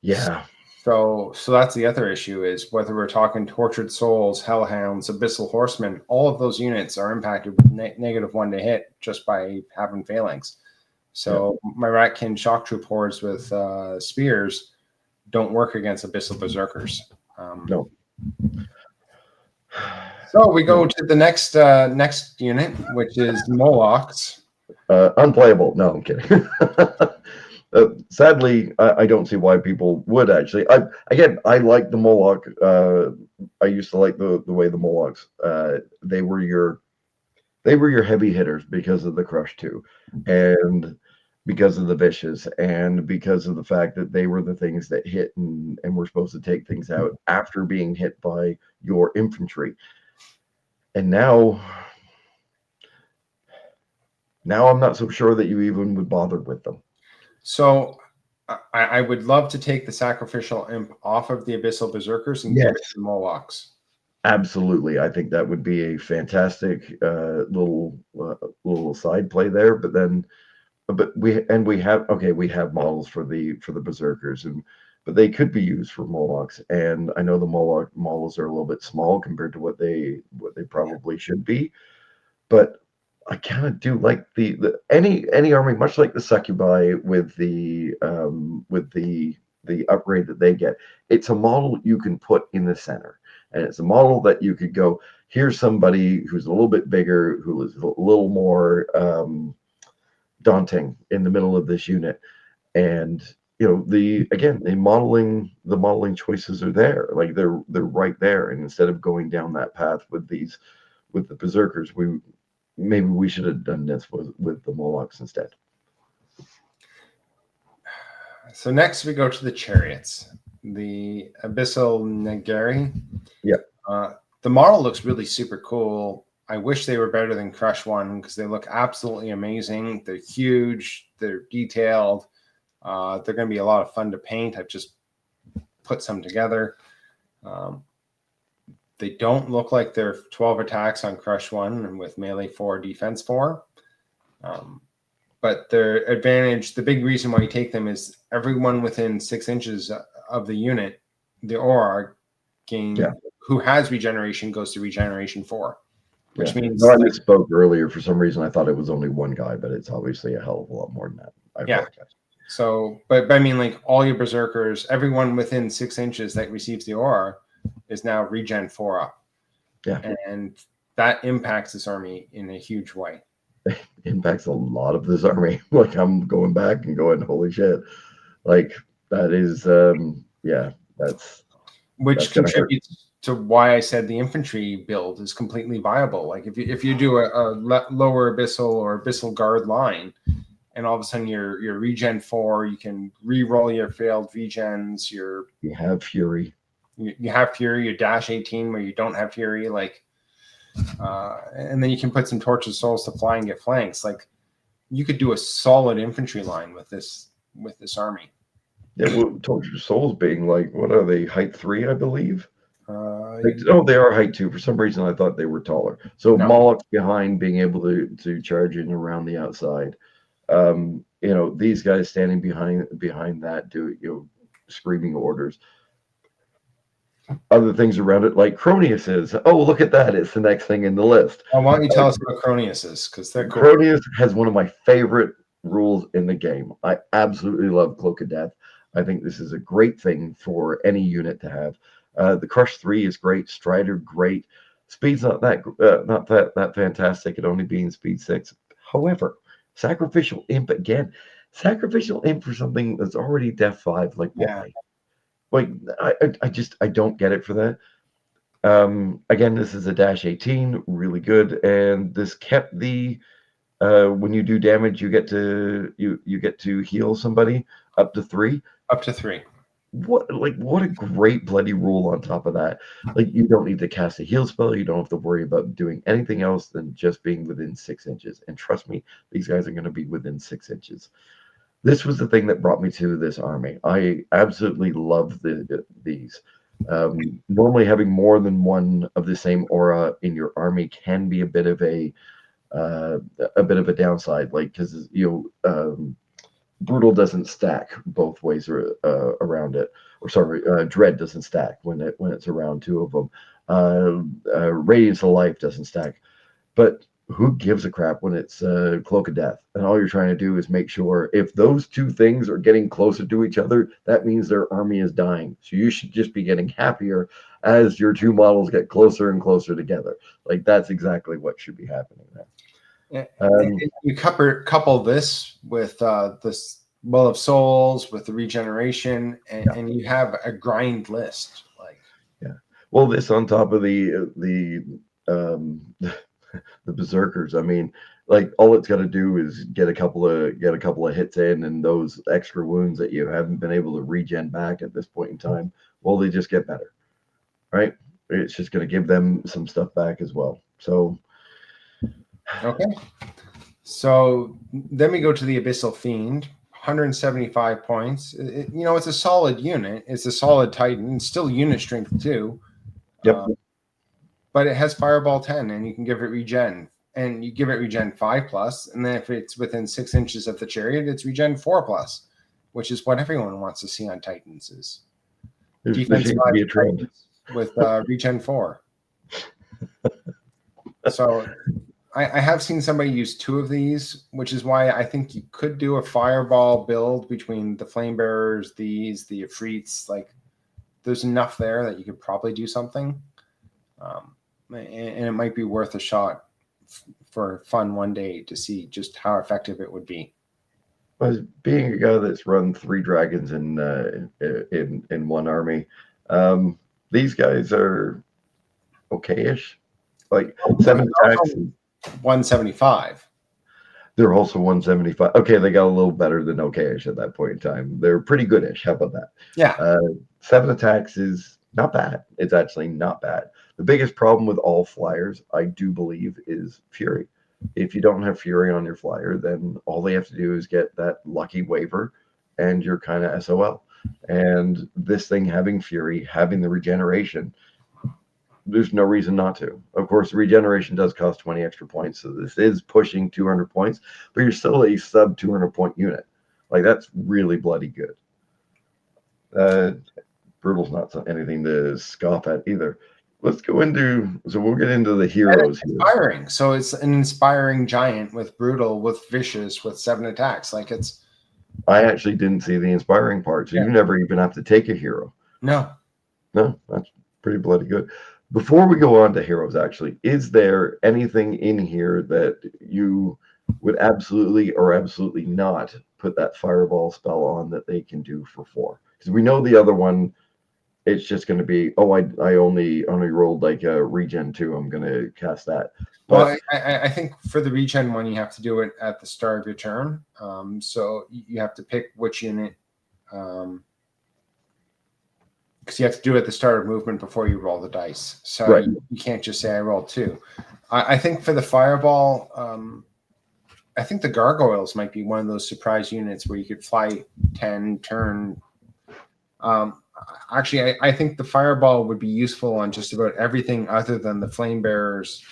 A: Yeah.
B: So that's the other issue, is whether we're talking tortured souls, hellhounds, abyssal horsemen, all of those units are impacted with -1 to hit just by having phalanx. So my Ratkin shock troop hordes with spears don't work against abyssal berserkers.
A: No.
B: So we go to the next unit, which is Molochs.
A: Unplayable. No, I'm kidding. Sadly, I don't see why people would actually. I like the Moloch. I used to like the way the Molochs. They were your heavy hitters because of the Crush 2, and because of the Vicious, and because of the fact that they were the things that hit and were supposed to take things out after being hit by your infantry. And now I'm not so sure that you even would bother with them.
B: So I would love to take the sacrificial imp off of the abyssal berserkers and give it to the Molochs.
A: Absolutely, I think that would be a fantastic little side play there. But we have models for the berserkers, but they could be used for Molochs. And I know the Moloch models are a little bit small compared to what they probably should be, but I kind of do like any army, much like the Succubi with the upgrade that they get. It's a model you can put in the center, and it's a model that you could go, here's somebody who's a little bit bigger, who is a little more daunting in the middle of this unit. And the modeling choices are there, like they're right there. And instead of going down that path with the berserkers, maybe we should have done this with the Molochs instead.
B: So next we go to the chariots, the Abyssal Nagari.
A: Yeah.
B: The model looks really super cool. I wish they were better than Crush 1 because they look absolutely amazing. They're huge. They're detailed. They're going to be a lot of fun to paint. I've just put some together. They don't look like they're 12 attacks on Crush 1 and with melee 4, defense 4. But their advantage, the big reason why you take them is everyone within 6 inches of the unit, the aura gain, who has regeneration goes to regeneration 4. Which means
A: I misspoke earlier. For some reason, I thought it was only one guy, but it's obviously a hell of a lot more than that. I apologize.
B: So, but I mean, like all your berserkers, everyone within 6 inches that receives the aura is now regen 4 up.
A: Yeah.
B: And that impacts this army in a huge way.
A: It impacts a lot of this army. Like, I'm going back and going, holy shit. Like, that is, that's.
B: Which contributes to why I said the infantry build is completely viable. Like if you do a lower abyssal or abyssal guard line, and all of a sudden you're regen 4, you can re-roll your failed regens. You
A: have fury.
B: You have fury. You dash 18 where you don't have fury. Like, and then you can put some tortured souls to fly and get flanks. Like, you could do a solid infantry line with this army.
A: Yeah, well, tortured souls being like, what are they? Height 3, I believe. They are height 2. For some reason, I thought they were taller. So Molochs behind, being able to charge in around the outside. These guys standing behind that screaming orders. Other things around it, like Cronius is. Oh, look at that! It's the next thing in the list.
B: Why don't you tell us what Cronius is? Because
A: Cronius has one of my favorite rules in the game. I absolutely love Cloak of Death. I think this is a great thing for any unit to have. The Crush 3 is great. Strider, great. Speed's not that fantastic. It only being speed 6. However, Sacrificial Imp again. Sacrificial Imp for something that's already Def 5. Like, why? Like, I don't get it for that. Again, this is a dash 18, really good, and this kept the when you do damage, you get to heal somebody up to 3.
B: Up to 3.
A: What a great bloody rule on top of that. Like, you don't need to cast a heal spell. You don't have to worry about doing anything else than just being within 6 inches. And trust me, these guys are going to be within 6 inches. This was the thing that brought me to this army. I absolutely love these. Normally, having more than one of the same aura in your army can be a bit of a downside. Like, because brutal doesn't stack both ways around it, or sorry, dread doesn't stack when it's around two of them. Radiance of life doesn't stack, but who gives a crap when it's cloak of death? And all you're trying to do is make sure if those two things are getting closer to each other, that means their army is dying. So you should just be getting happier as your two models get closer and closer together. Like that's exactly what should be happening there.
B: You couple this with this Well of Souls, with the regeneration, and you have a grind list. Like,
A: yeah, well, this on top of the the berserkers. I mean, like all it's got to do is get a couple of hits in, and those extra wounds that you haven't been able to regen back at this point in time, well, they just get better, right? It's just going to give them some stuff back as well. So,
B: okay. So then we go to the Abyssal Fiend, 175 points. It's a solid unit. It's a solid Titan. It's still unit strength too.
A: yep.
B: But it has Fireball 10, and you can give it regen. And you give it regen 5+, and then if it's within 6 inches of the chariot, it's regen 4+, which is what everyone wants to see on Titans is defense 5 Titans with regen 4. So I have seen somebody use 2 of these, which is why I think you could do a Fireball build between the Flame Bearers, the Ifrits. Like, there's enough there that you could probably do something. And it might be worth a shot for fun one day to see just how effective it would be.
A: As being a guy that's run 3 dragons in one army, these guys are okay-ish. Like 7 attacks.
B: 175.
A: They're also 175. Okay, they got a little better than okay-ish at that point in time. They're pretty good-ish. How about that?
B: Yeah.
A: 7 attacks is not bad. It's actually not bad. The biggest problem with all flyers, I do believe, is Fury. If you don't have Fury on your flyer, then all they have to do is get that lucky waiver, and you're kind of SOL. And this thing having Fury, having the regeneration, there's no reason not to. Of course, regeneration does cost 20 extra points, so this is pushing 200 points, but you're still a sub 200 point unit. Like, that's really bloody good. Brutal's not anything to scoff at either. Let's go into, so we'll get into the heroes.
B: And it's inspiring. Here. So it's an inspiring giant with brutal, with vicious, with 7 attacks. Like, it's.
A: I actually didn't see the inspiring part, so you never even have to take a hero.
B: No,
A: that's pretty bloody good. Before we go on to heroes, actually, is there anything in here that you would absolutely or absolutely not put that fireball spell on that they can do for 4? Because we know the other one, it's just going to be, I only rolled like a regen 2. I'm going to cast that.
B: But, well, I think for the regen one, you have to do it at the start of your turn. So you have to pick which unit. Because you have to do it at the start of movement before you roll the dice. So you can't just say I rolled 2. I think for the fireball, I think the gargoyles might be one of those surprise units where you could fly 10 turn. Actually, I think the fireball would be useful on just about everything other than the flame bearers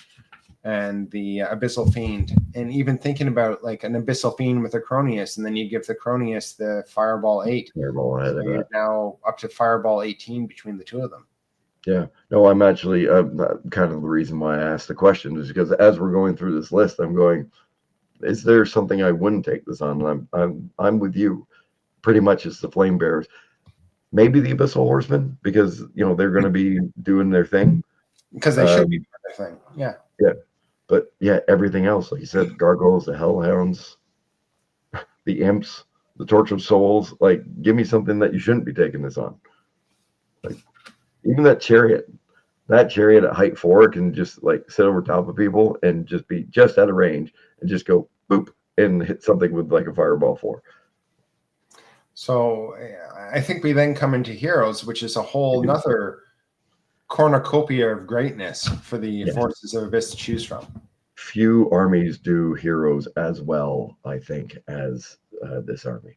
B: and the Abyssal Fiend. And even thinking about like an Abyssal Fiend with a Cronus, and then you give the Cronus the Fireball 8.
A: Fireball
B: so you're now up to Fireball 18 between the two of them.
A: Yeah. No, I'm actually kind of the reason why I asked the question is because as we're going through this list, I'm going, is there something I wouldn't take this on? And I'm with you. Pretty much it's the flame bearers. Maybe the Abyssal Horsemen, because they're going to be doing their thing.
B: Because they should be doing their thing. Yeah.
A: Yeah. But yeah, everything else, like you said, gargoyles, the hellhounds, the imps, the torch of souls, like give me something that you shouldn't be taking this on. Like even that chariot at height 4 can just like sit over top of people and just be just out of range and just go boop and hit something with like a fireball 4.
B: So I think we then come into heroes, which is a whole nother cornucopia of greatness for the forces of Abyss to choose from.
A: Few armies do heroes as well, I think, as this army.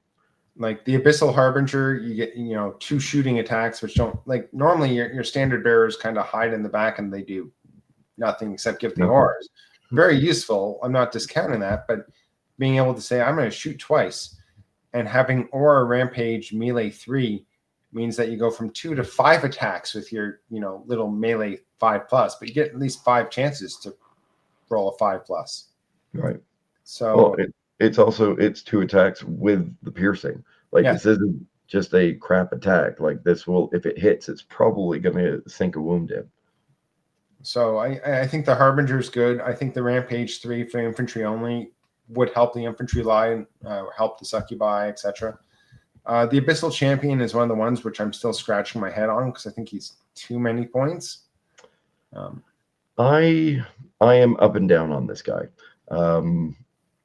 B: Like the Abyssal Harbinger, you get 2 shooting attacks, which don't like normally your standard bearers kind of hide in the back and they do nothing except give the auras. Very useful. I'm not discounting that, but being able to say I'm going to shoot twice. And having Aura Rampage melee 3 means that you go from 2 to 5 attacks with your, little melee 5+, but you get at least 5 chances to roll a 5+.
A: Right.
B: So
A: Well, it's 2 attacks with the piercing. Like,
B: yeah.
A: this isn't just a crap attack. Like, this will, if it hits, it's probably going to sink a wound in.
B: So I think the Harbinger is good. I think the Rampage 3 for infantry only would help the infantry line, help the Succubi, etc. The Abyssal Champion is one of the ones which I'm still scratching my head on because I think he's too many points.
A: I am up and down on this guy.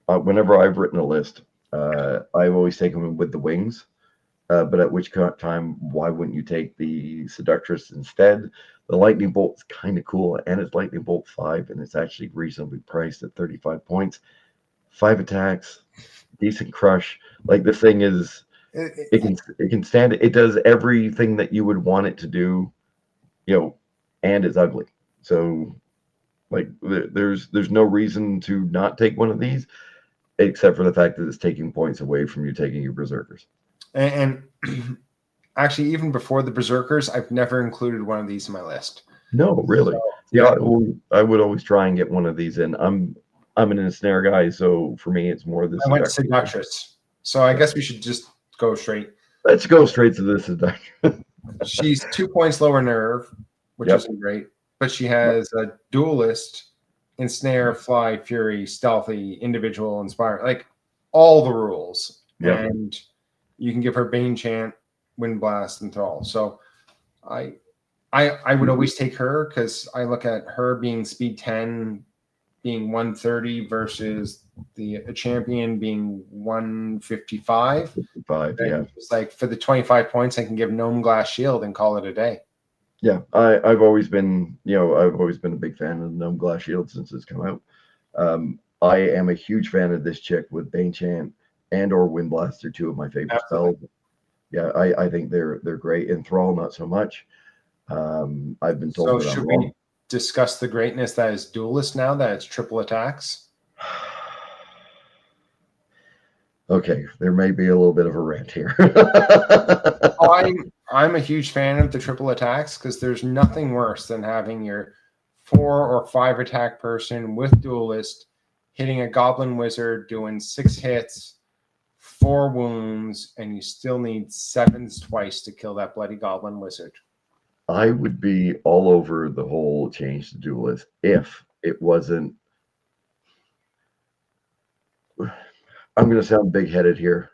A: Whenever I've written a list, I've always taken him with the wings. But at which time, why wouldn't you take the Seductress instead? The Lightning Bolt's kind of cool, and it's Lightning Bolt 5, and it's actually reasonably priced at 35 points. 5 attacks, decent crush. Like, this thing is, it can stand it. It does everything that you would want it to do, and it's ugly. So, like, there's no reason to not take one of these, except for the fact that it's taking points away from you taking your berserkers.
B: And actually, even before the berserkers, I've never included one of these in my list.
A: No, really.
B: So,
A: yeah, I would always try and get one of these in. I'm an ensnare guy, so for me, it's more the
B: I went Seductress. So I guess we should just go straight.
A: Let's go straight to the Seductress.
B: She's 2 points lower nerve, which isn't great, but she has a duelist, ensnare, fly, fury, stealthy, individual, inspire, like all the rules.
A: Yep.
B: And you can give her Bane Chant, Wind Blast, and Thrall. So I would always take her because I look at her being speed 10, being 130 versus a champion being 155.
A: 55, yeah.
B: It's like for the 25 points, I can give Gnome Glass Shield and call it a day.
A: Yeah, I've always been, I've always been a big fan of the Gnome Glass Shield since it's come out. I am a huge fan of this chick with Bane Chant and or Wind Blast. They're 2 of my favorite spells. Yeah, I think they're great. Enthrall, not so much. I've been told that I'm wrong.
B: We discuss the greatness that is duelist now, that it's triple attacks?
A: Okay, there may be a little bit of a rant here.
B: I'm a huge fan of the triple attacks because there's nothing worse than having your 4 or 5 attack person with duelist hitting a goblin wizard, doing 6 hits, 4 wounds, and you still need 7s twice to kill that bloody goblin wizard.
A: I would be all over the whole change to duelist if it wasn't. I'm going to sound big-headed here.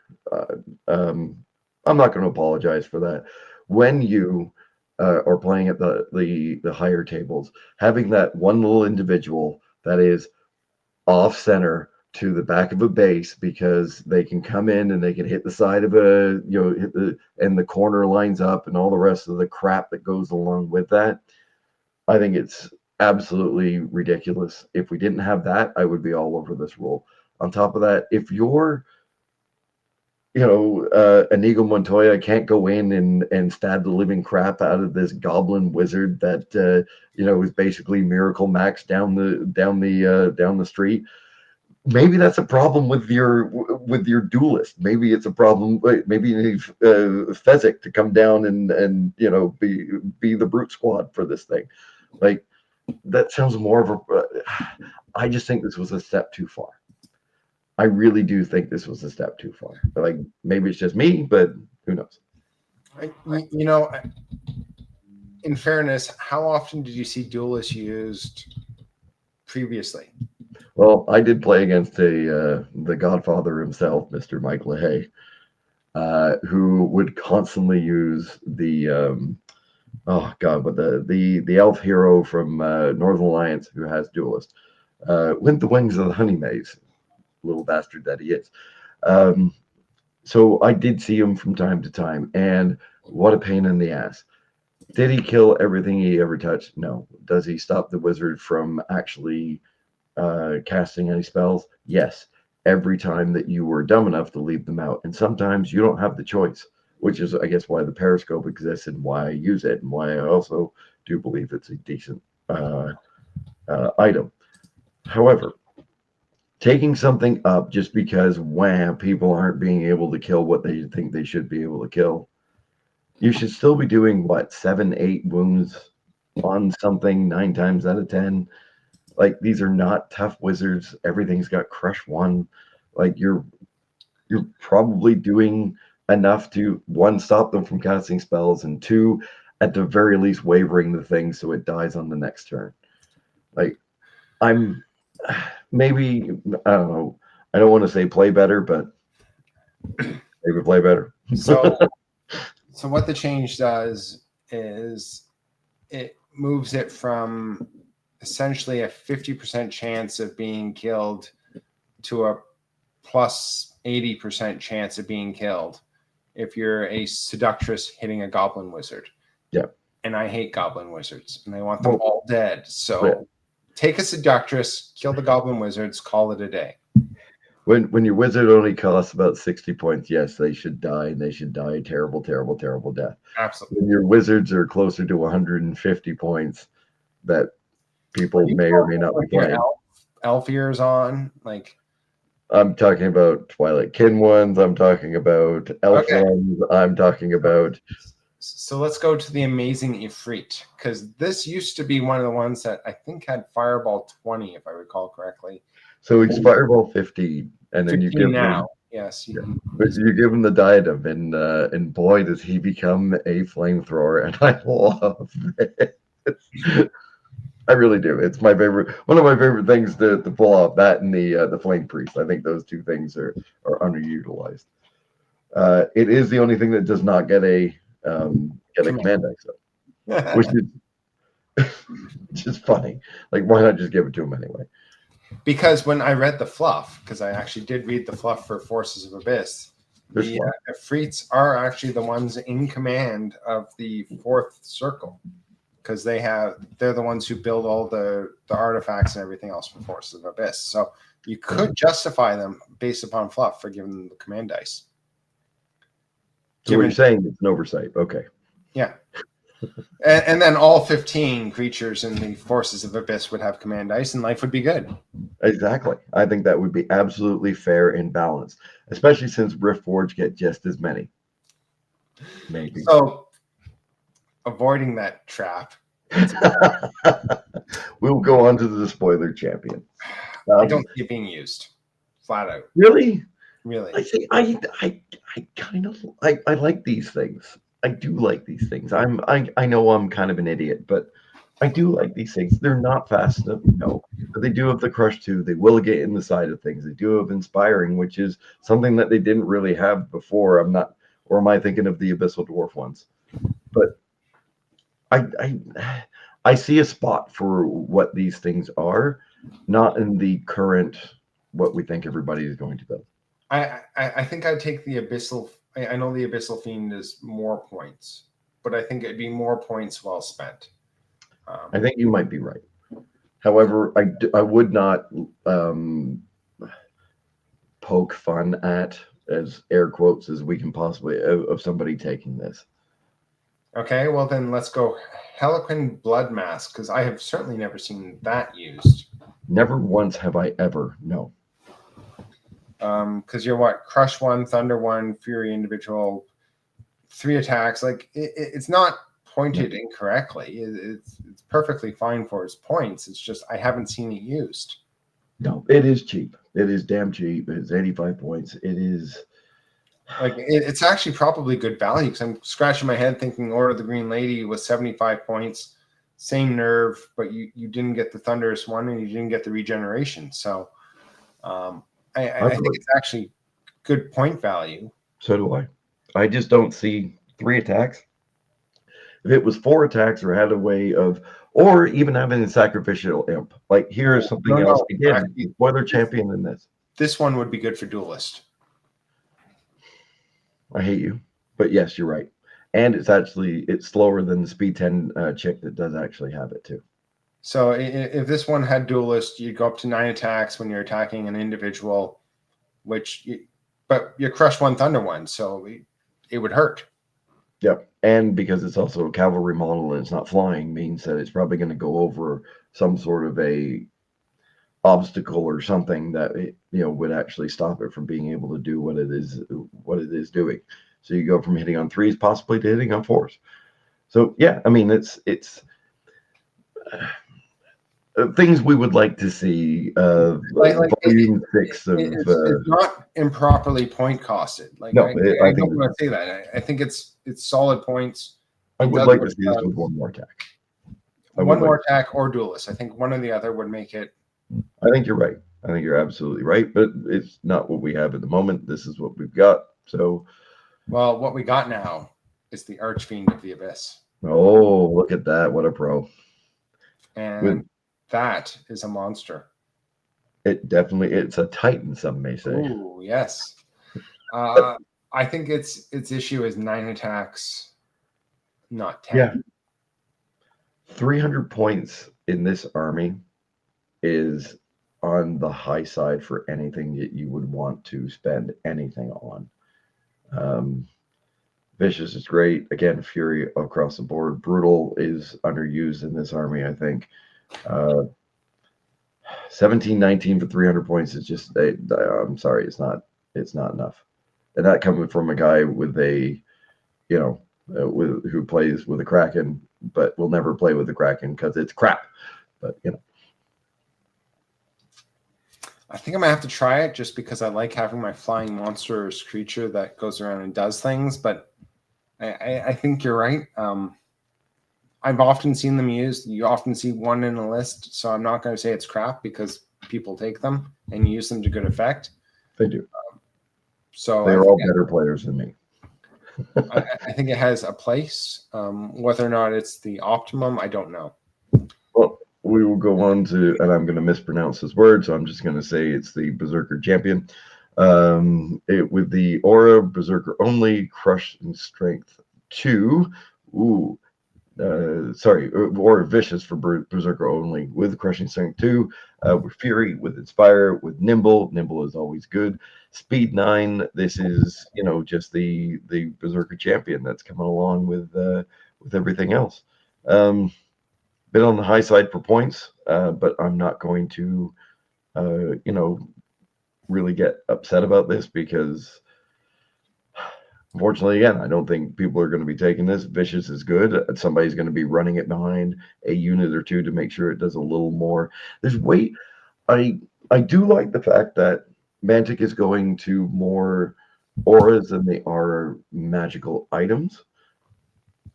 A: I'm not going to apologize for that. When you are playing at the higher tables, having that one little individual that is off center to the back of a base because they can come in and they can hit the side of and the corner lines up and all the rest of the crap that goes along with that. I think it's absolutely ridiculous. If we didn't have that, I would be all over this rule. On top of that, if you're, Inigo Montoya can't go in and stab the living crap out of this goblin wizard that is basically Miracle Max down the street. Maybe that's a problem with your duelist. Maybe it's a problem. Maybe you need Fezzik to come down and be the brute squad for this thing. Like, that sounds more of a. I just think this was a step too far. I really do think this was a step too far. Like, maybe it's just me, but who knows?
B: In fairness, how often did you see duelists used previously?
A: Well, I did play against the Godfather himself, Mr. Mike LaHaye, who would constantly use the the elf hero from Northern Alliance who has duelist, with the wings of the honey maze, little bastard that he is. So I did see him from time to time, and what a pain in the ass. Did he kill everything he ever touched? No. Does he stop the wizard from actually casting any spells? Yes, every time that you were dumb enough to leave them out. And sometimes you don't have the choice, which is, I guess, why the periscope exists and why I use it, and why I also do believe it's a decent item. However, taking something up just because wham, people aren't being able to kill what they think they should be able to kill. You should still be doing what, 7, 8 wounds on something 9 times out of 10. Like these are not tough wizards. Everything's got crush 1. Like you're probably doing enough to, 1, stop them from casting spells, and 2, at the very least, wavering the thing so it dies on the next turn. Like I'm maybe, I don't know. I don't want to say play better, but maybe play better.
B: So what the change does is it moves it from essentially a 50% chance of being killed to a plus 80% chance of being killed if you're a seductress hitting a goblin wizard.
A: Yeah.
B: And I hate goblin wizards, and I want them all dead. So
A: yeah.
B: Take a seductress, kill the goblin wizards, call it a day.
A: When your wizard only costs about 60 points, yes, they should die, and they should die a terrible, terrible, terrible death.
B: Absolutely.
A: When your wizards are closer to 150 points, that people may or may not be playing.
B: Elf ears on, like
A: I'm talking about Twilight Kin ones. I'm talking about elf ones. I'm talking about.
B: So let's go to the amazing Ifrit, because this used to be one of the ones that I think had Fireball 20, if I recall correctly.
A: So it's Fireball 15, and then you give
B: now.
A: them.
B: Yes,
A: but you give him the diadem, and boy, does he become a flamethrower, and I love it. I really do. It's my favorite. One of my favorite things to pull off, that and the flame priest. I think those two things are underutilized. It is the only thing that does not get a command dice, which is funny. Like, why not just give it to him anyway?
B: Because when I read the fluff, because I actually did read the fluff for Forces of Abyss, the Ifrits are actually the ones in command of the 4th circle, because they're the ones who build all the artifacts and everything else for Forces of Abyss. So you could justify them based upon fluff for giving them the command dice.
A: So what you're saying, it's an oversight. Okay.
B: Yeah. And then all 15 creatures in the Forces of Abyss would have command dice, and life would be good.
A: Exactly. I think that would be absolutely fair and balanced, especially since Riftforge get just as many. Maybe.
B: So, avoiding that trap.
A: We'll go on to the spoiler champion.
B: I don't see it being used. Flat out.
A: Really?
B: Really?
A: I see. I kind of I like these things. I do like these things. I know I'm kind of an idiot, but I do like these things. They're not fast enough, no, but they do have the crush too. They will get in the side of things. They do have inspiring, which is something that they didn't really have before. I'm not, or am I thinking of the Abyssal Dwarf ones? But I see a spot for what these things are, not in the current what we think everybody is going to build.
B: I think I'd take the Abyssal. I know the Abyssal Fiend is more points, but I think it'd be more points well spent.
A: I think you might be right. However, I would not poke fun at, as air quotes as we can possibly, of somebody taking this.
B: Okay, well then let's go Harlequin Blood Mask, because I have certainly never seen that used.
A: Never once have I ever, no.
B: Because you're what? Crush 1, Thunder 1, Fury individual, 3 attacks. Like it's not pointed incorrectly. It's perfectly fine for its points. It's just I haven't seen it used.
A: No, it is cheap. It is damn cheap. It's 85 points. It is
B: like it's actually probably good value, because I'm scratching my head thinking Order of the Green Lady was 75 points, same nerve, but you didn't get the Thunderous one and you didn't get the regeneration. So I think it's actually good point value.
A: So do I. I just don't see 3 attacks. If it was 4 attacks or had a way of, or even having a sacrificial imp, like here's something else. Again, spoiler champion in this.
B: This one would be good for duelist.
A: I hate you, but yes, you're right. And it's slower than the speed 10 chick that does actually have it too.
B: So if this one had duelist, you'd go up to 9 attacks when you're attacking an individual, but you crush 1 Thunder 1, so it would hurt.
A: Yep, and because it's also a cavalry model and it's not flying, means that it's probably going to go over some sort of a obstacle or something that would actually stop it from being able to do what it is doing. So you go from hitting on 3s possibly to hitting on 4s. So yeah, I mean it's things we would like to see. Volume 6 of
B: it's not improperly point costed. Like
A: no,
B: I don't want to say that. I think it's solid points.
A: I would like to see this with one more attack.
B: One more attack or duelist. I think one or the other would make it.
A: I think you're right. I think you're absolutely right, but it's not what we have at the moment. This is what we've got. So,
B: well, what we got now is the Archfiend of the Abyss.
A: Oh, look at that! What a pro!
B: And that is a monster.
A: It's a titan, some may say.
B: Ooh, yes. I think its issue is 9 attacks, not 10.
A: Yeah. 300 points in this army is on the high side for anything that you would want to spend anything on. Vicious is great. Again, Fury across the board. Brutal is underused in this army, I think. 17, 19 for 300 points is just, I'm sorry, it's not enough. And that coming from a guy with who plays with a Kraken, but will never play with the Kraken because it's crap. But
B: I think I'm gonna have to try it just because I like having my flying monstrous creature that goes around and does things. But I think you're right. I've often seen them used. You often see one in a list, so I'm not going to say it's crap because people take them and use them to good effect.
A: They do.
B: So
A: they're all better players than me.
B: I think it has a place. Whether or not it's the optimum, I don't know.
A: Well, we will go on to, and I'm going to mispronounce this word, so I'm just going to say it's the Berserker Champion. With the aura, Berserker only, Crush and Strength 2. Ooh. Or Vicious for Berserker only, with Crushing Strength 2, with Fury, with Inspire, with Nimble. Nimble is always good. Speed 9. This is just the Berserker champion that's coming along with everything else. Been on the high side for points, but I'm not going to really get upset about this because unfortunately, again, I don't think people are going to be taking this. Vicious is good. Somebody's going to be running it behind a unit or two to make sure it does a little more. There's weight. I do like the fact that Mantic is going to more auras than they are magical items.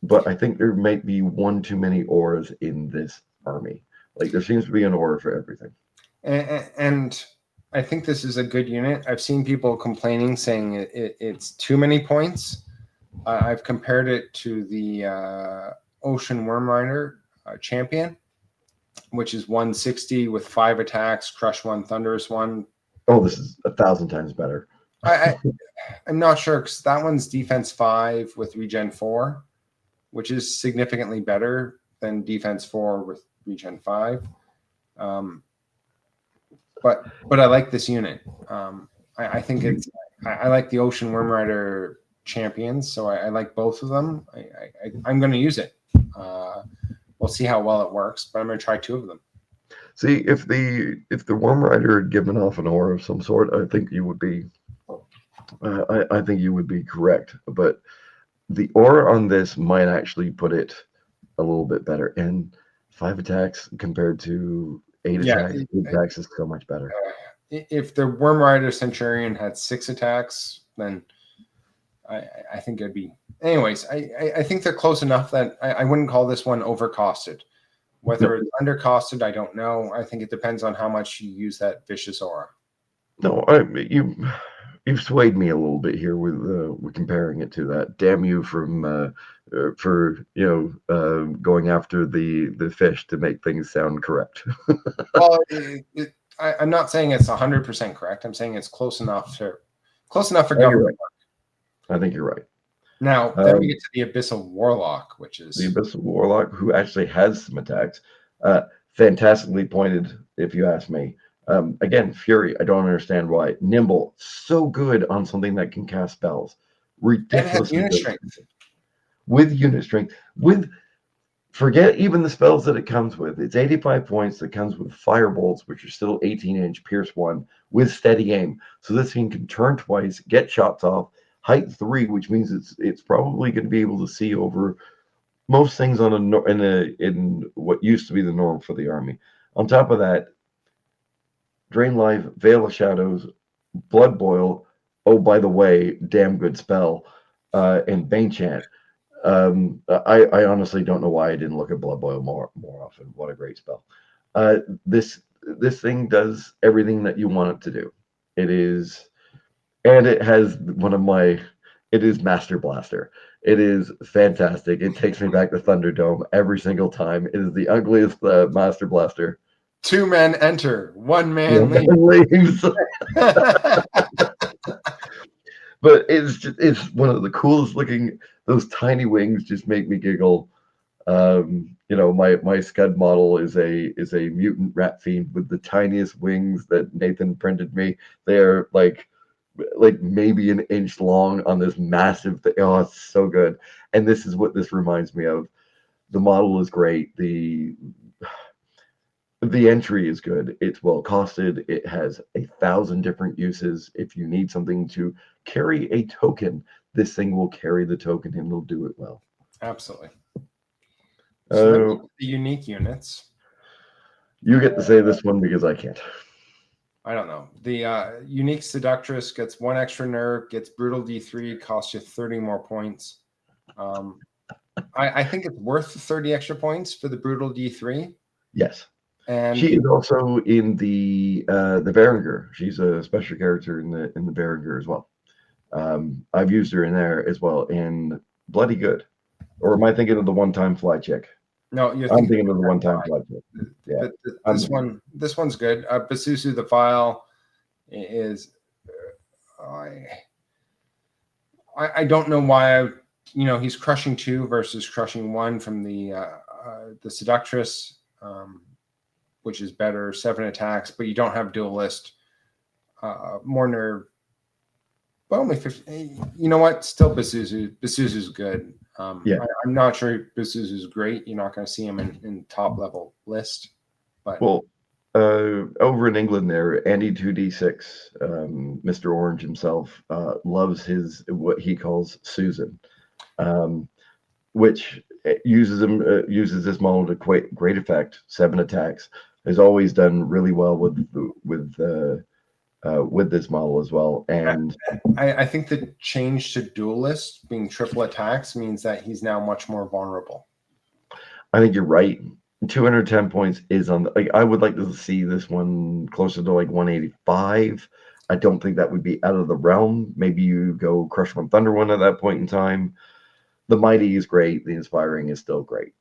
A: But I think there might be one too many auras in this army. Like there seems to be an aura for everything.
B: And I think this is a good unit. I've seen people complaining, saying it's too many points. I've compared it to the Ocean Worm Rider champion, which is 160 with 5 attacks, Crush 1, Thunderous 1.
A: Oh, this is 1,000 times better.
B: I'm not sure because that one's defense 5 with regen 4, which is significantly better than defense 4 with regen 5. But I like this unit. I think it's I like the Ocean Worm Rider champions, so I like both of them. I'm going to use it. We'll see how well it works, but I'm going to try 2 of them.
A: See, if the Worm Rider had given off an aura of some sort, I think you would be. I think you would be correct, but the aura on this might actually put it a little bit better. And 5 attacks compared to 8 attacks, 8 attacks is so much better.
B: If the Worm Rider Centurion had 6 attacks, then I think it'd be. Anyways, I think they're close enough that I wouldn't call this one overcosted. Whether it's undercosted, I don't know. I think it depends on how much you use that Vicious aura.
A: No, you've swayed me a little bit here with comparing it to that. Damn you for going after the fish to make things sound correct.
B: Well, I'm not saying it's 100% correct. I'm saying it's close enough for government.
A: I think you're right.
B: Now, then we get to the Abyssal Warlock, which is
A: the Abyssal Warlock, who actually has some attacks. Fantastically pointed, if you ask me. Again, Fury, I don't understand why. Nimble, so good on something that can cast spells. Ridiculous.
B: Unit strength.
A: With unit strength. With Forget even the spells that it comes with. It's 85 points that comes with fire bolts, which are still 18-inch, pierce 1, with steady aim. So this thing can turn twice, get shots off, height 3, which means it's probably going to be able to see over most things on in what used to be the norm for the army. On top of that, Drain Life, Veil of Shadows, Blood Boil. Oh, by the way, damn good spell, and Bane Chant. I honestly don't know why I didn't look at Blood Boil more often. What a great spell! This thing does everything that you want it to do. It is, and it has one of my. It is Master Blaster. It is fantastic. It takes me back to Thunderdome every single time. It is the ugliest Master Blaster.
B: 2 men enter, 1 man
A: leaves. But it's one of the coolest looking. Those tiny wings just make me giggle. My Scud model is a mutant rat fiend with the tiniest wings that Nathan printed me. They're like maybe an inch long on this massive thing. Oh, it's so good. And this is what this reminds me of. The model is great. The entry is good. It's well costed. It has 1,000 different uses. If you need something to carry a token, this thing will carry the token and it'll do it well.
B: Absolutely. So the unique units.
A: You get to say this one because I can't.
B: I don't know. The unique Seductress gets 1 extra nerve, gets brutal D3, costs you 30 more points. I think it's worth 30 extra points for the brutal D3.
A: Yes.
B: And
A: she is also in the Varangur. She's a special character in the Varangur as well. I've used her in there as well, and bloody good. Or am I thinking of the one-time fly chick?
B: No,
A: I'm thinking of the one-time fly chick. Yeah,
B: but this one's good. Basusu the File is. I don't know why. He's crushing 2 versus crushing 1 from the Seductress. Which is better, 7 attacks, but you don't have duelist, more nerve, but only 50. You know what? Still Basusu. Basusu's good.
A: Yeah.
B: I'm not sure Basusu's great. You're not going to see him in top level list. But
A: well, over in England, there, Andy 2D6, Mr. Orange himself, loves his what he calls Susan, which uses this model to great effect. 7 attacks. Has always done really well with this model as well. And
B: I think the change to duelist being triple attacks means that he's now much more vulnerable.
A: I think you're right. 210 points is on. I would like to see this one closer to like 185. I don't think that would be out of the realm. Maybe you go Crush One Thunder one at that point in time. The Mighty is great. The Inspiring is still great.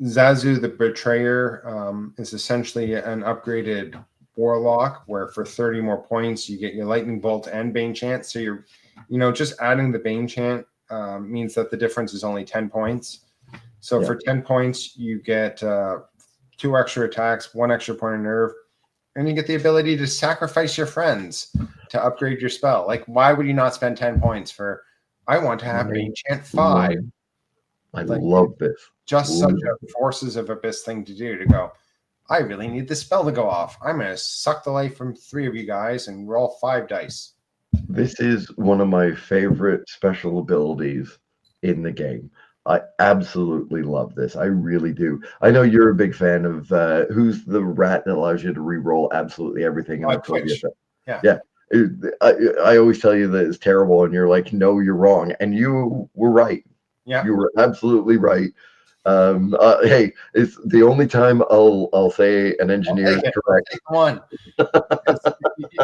B: Zazu the Betrayer is essentially an upgraded Warlock, where for 30 more points you get your Lightning Bolt and Bane Chant. So you're, just adding the Bane Chant means that the difference is only 10 points. So for 10 points you get 2 extra attacks, 1 extra point of nerve, and you get the ability to sacrifice your friends to upgrade your spell. Like, why would you not spend 10 points for? I want to have Bane Chant 5.
A: I love this.
B: Just such a Forces of Abyss thing to do, to go, I really need this spell to go off. I'm going to suck the life from 3 of you guys and roll 5 dice.
A: This is one of my favorite special abilities in the game. I absolutely love this. I really do. I know you're a big fan of who's the rat that allows you to re-roll absolutely everything in the Twitch. Yeah. I always tell you that it's terrible, and you're like, no, you're wrong. And you were right.
B: Yeah.
A: You were absolutely right. Hey, it's the only time I'll say an engineer is correct.
B: Take one.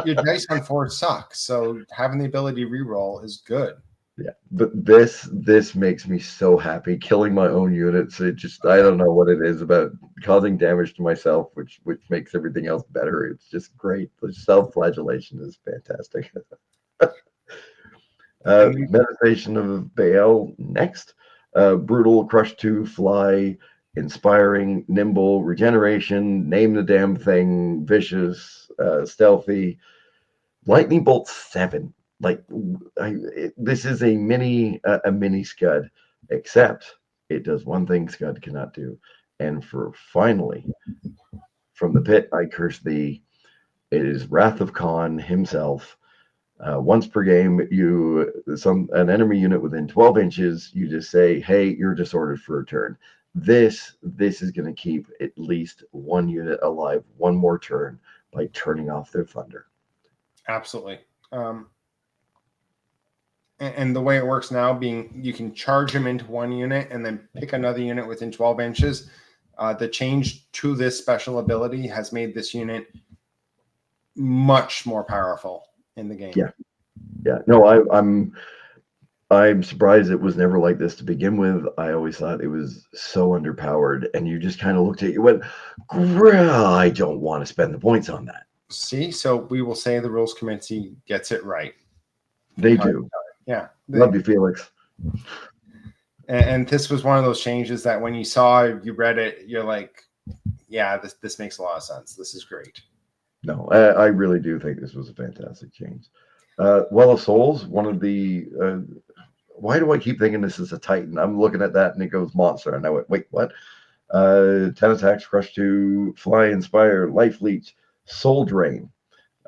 B: Your dice on 4 suck, so having the ability to reroll is good.
A: Yeah, but this makes me so happy. Killing my own units, I don't know what it is about causing damage to myself, which makes everything else better. It's just great. The self-flagellation is fantastic. Meditation of Baal next. Brutal, Crush 2, Fly, Inspiring, Nimble, Regeneration, Name the Damn Thing, Vicious, Stealthy, Lightning Bolt 7. Like, this is a mini Scud, except It does one thing Scud cannot do. And for finally, from the pit, I curse thee. It is Wrath of Khan himself. Once per game, an enemy unit within 12 inches, you just say, "Hey, you're disordered for a turn." This is going to keep at least one unit alive one more turn by turning off their thunder.
B: Absolutely. And the way it works now, being you can charge him into one unit and then pick another unit within 12 inches. The change to this special ability has made this unit much more powerful in the game.
A: Yeah. No, I'm surprised it was never like this to begin with. I always thought it was so underpowered, and you just kind of looked at it, you went, I don't want to spend the points on that.
B: See, so we will say the rules committee gets it right.
A: They do.
B: Yeah.
A: Love you, Felix.
B: And this was one of those changes that when you read it, you're like, yeah, this makes a lot of sense. This is great.
A: No, I really do think this was a fantastic change. Well of Souls, one of the why do I keep thinking this is a Titan? I'm looking at that and it goes monster, and I went, wait, what? 10 attacks, crush 2, fly, inspire, life leech, soul drain.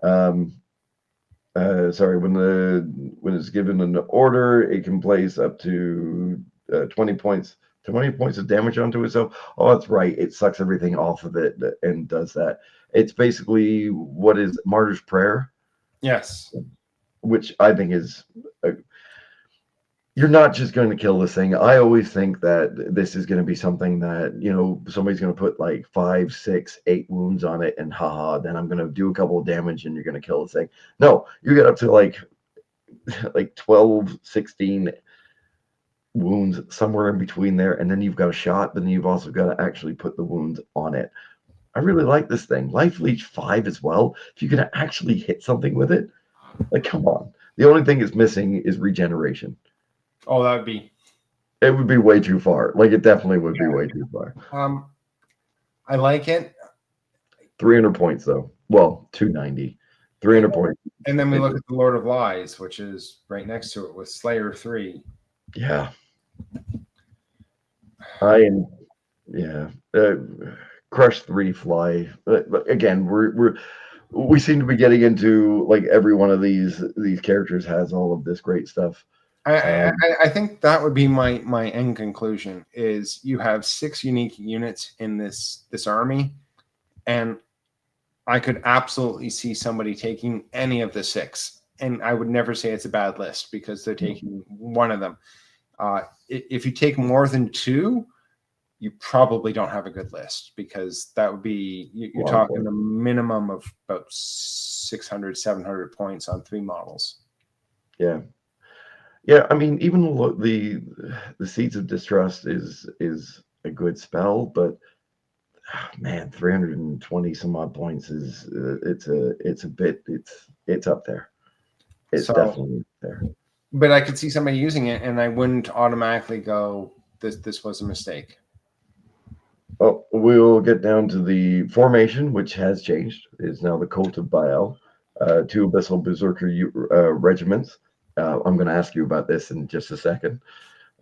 A: Sorry, when it's given an order, it can place up to 20 points of damage onto itself. Oh, that's right. It sucks everything off of it and does that. It's basically what is Martyr's Prayer.
B: Yes.
A: Which I think is you're not just going to kill this thing. I always think that this is going to be something that, somebody's going to put like 5, 6, 8 wounds on it, and then I'm going to do a couple of damage and you're going to kill this thing. No, you get up to like 12, 16 wounds, somewhere in between there, and then you've got a shot, but then you've also got to actually put the wounds on it. I really like this thing. Life Leech 5 as well. If you can actually hit something with it, like, come on. The only thing it's missing is regeneration.
B: Oh,
A: it would be way too far. Like, it definitely would be way too far.
B: I like it.
A: 300 points though. Well, 290. 300 points.
B: And then we look at the Lord of Lies, which is right next to it with Slayer 3.
A: Yeah. Crush 3, fly. But again, we seem to be getting into, like, every one of these characters has all of this great stuff.
B: I think that would be my end conclusion is you have 6 unique units in this army, and I could absolutely see somebody taking any of the 6, and I would never say it's a bad list because they're taking one of them. If you take more than 2, you probably don't have a good list, because that would be you're talking a minimum of about 600, 700 points on 3 models.
A: Yeah, I mean, even the Seeds of Distrust is a good spell, but man, 320 some odd points is it's up there. It's definitely there.
B: But I could see somebody using it, and I wouldn't automatically go, this was a mistake.
A: Well, we'll get down to the formation, which has changed. It's now the Cult of Baal, 2 Abyssal Berserker regiments. I'm going to ask you about this in just a second.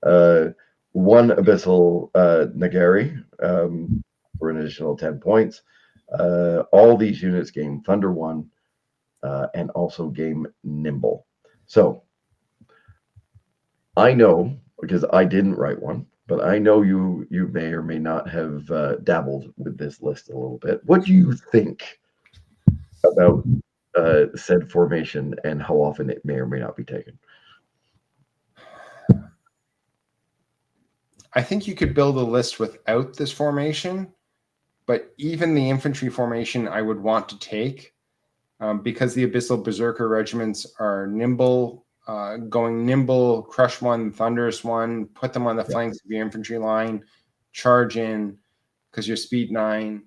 A: 1 Abyssal Nagari for an additional 10 points. All these units gain Thunder 1 and also gain Nimble. So I know, because I didn't write one, but I know you may or may not have dabbled with this list a little bit. What do you think about said formation and how often it may or may not be taken?
B: I think you could build a list without this formation, but even the infantry formation I would want to take, because the Abyssal Berserker regiments are nimble, going nimble, crush 1, thunderous 1, put them on the flanks of your infantry line, charge in, because you're speed 9.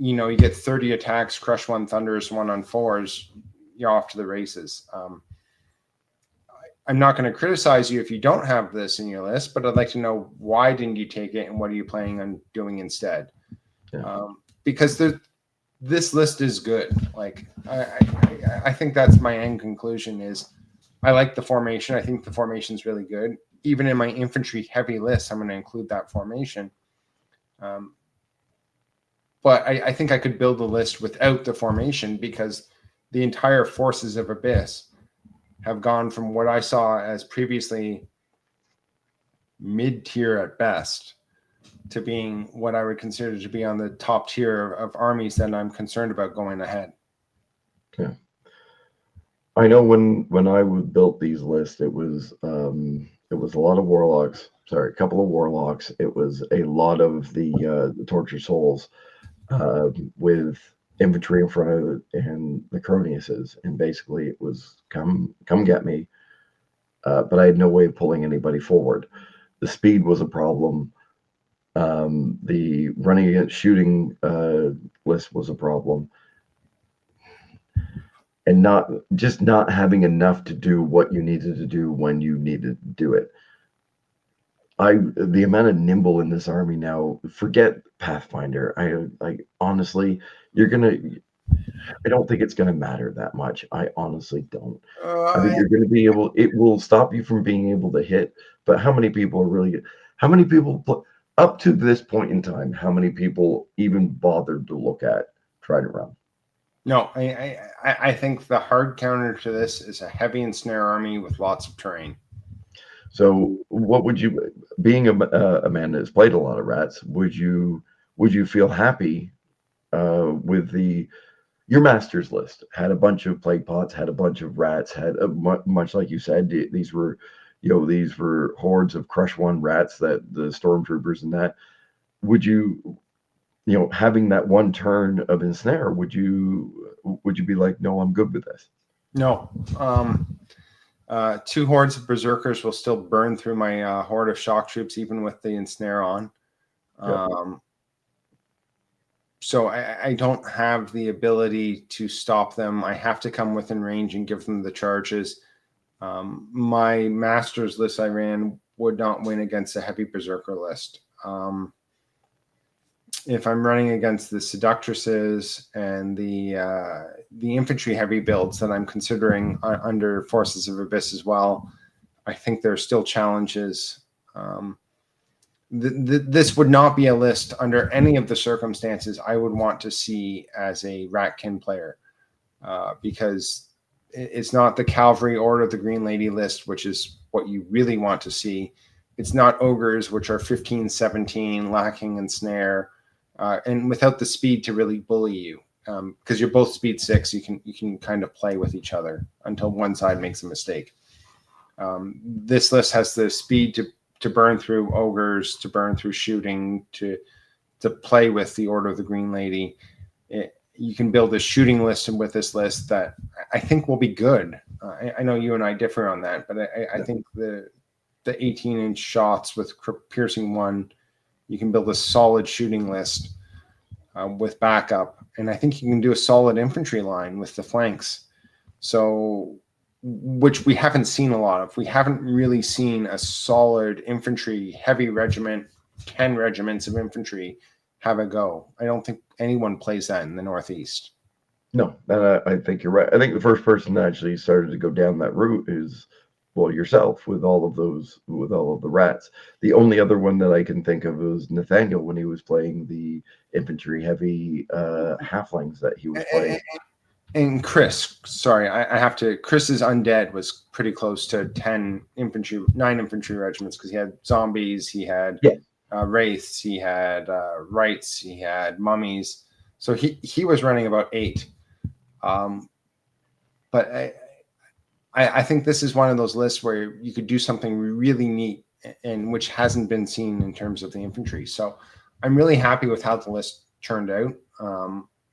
B: You get 30 attacks, crush 1, thunderous 1 on 4s, you're off to the races. I'm not going to criticize you if you don't have this in your list, but I'd like to know, why didn't you take it, and what are you planning on doing instead? Because this list is good. Like, I think that's my end conclusion is I like the formation. I think the formation is really good. even in my infantry heavy list, I'm going to include that formation. But I think I could build a list without the formation, because the entire forces of Abyss have gone from what I saw as previously mid-tier at best to being what I would consider to be on the top tier of armies that I'm concerned about going ahead.
A: Yeah. I know when I built these lists, it was a lot of warlocks. Sorry, a couple of warlocks. It was a lot of the tortured souls with infantry in front of it and the Croniuses, and basically it was come get me. But I had no way of pulling anybody forward. The speed was a problem. The running against shooting list was a problem, and not having enough to do what you needed to do when you needed to do it. The amount of nimble in this army now, forget Pathfinder. I honestly, I don't think it's gonna matter that much. I honestly don't. I think you're gonna be able. It will stop you from being able to hit. But how many people are really? How many people up to this point in time? How many people even bothered to look at Trident Realms?
B: No, I think the hard counter to this is a heavy ensnare army with lots of terrain.
A: So, what would you, being a man that's played a lot of rats, would you feel happy with your master's list? Had a bunch of plague pots, had a bunch of rats, had much like you said, these were hordes of crush one rats that the stormtroopers and that. Would you, having that one turn of ensnare, would you be like, no, I'm good with this?
B: No. 2 hordes of berserkers will still burn through my horde of shock troops, even with the ensnare on. Yep. So I don't have the ability to stop them. I have to come within range and give them the charges. My master's list I ran would not win against a heavy berserker list. If I'm running against the seductresses and the infantry heavy builds that I'm considering under Forces of Abyss as well, I think there are still challenges. This would not be a list under any of the circumstances I would want to see as a Ratkin player, because it's not the Cavalry or the Green Lady list, which is what you really want to see. It's not ogres, which are 15, 17, lacking in snare, and without the speed to really bully you, because you're both speed 6. You can kind of play with each other until one side makes a mistake. This list has the speed to burn through ogres, to burn through shooting, to play with the Order of the Green Lady. You can build a shooting list with this list that I think will be good. I know you and I differ on that, but I think the 18-inch shots with piercing 1, you can build a solid shooting list with backup, and I think you can do a solid infantry line with the flanks. So, which we haven't seen a lot of. We haven't really seen a solid infantry heavy regiment, 10 regiments of infantry have a go. I don't think anyone plays that in the Northeast.
A: No, and I think you're right. I think the first person that actually started to go down that route is, well, yourself, with all of the rats. The only other one that I can think of was Nathaniel when he was playing the infantry heavy halflings that he was playing.
B: And Chris, sorry, I have to. Chris's undead was pretty close to 9 infantry regiments, because he had zombies, he had wraiths, he had rights, he had mummies. So he was running about 8. But I think this is one of those lists where you could do something really neat, and which hasn't been seen in terms of the infantry. So I'm really happy with how the list turned out.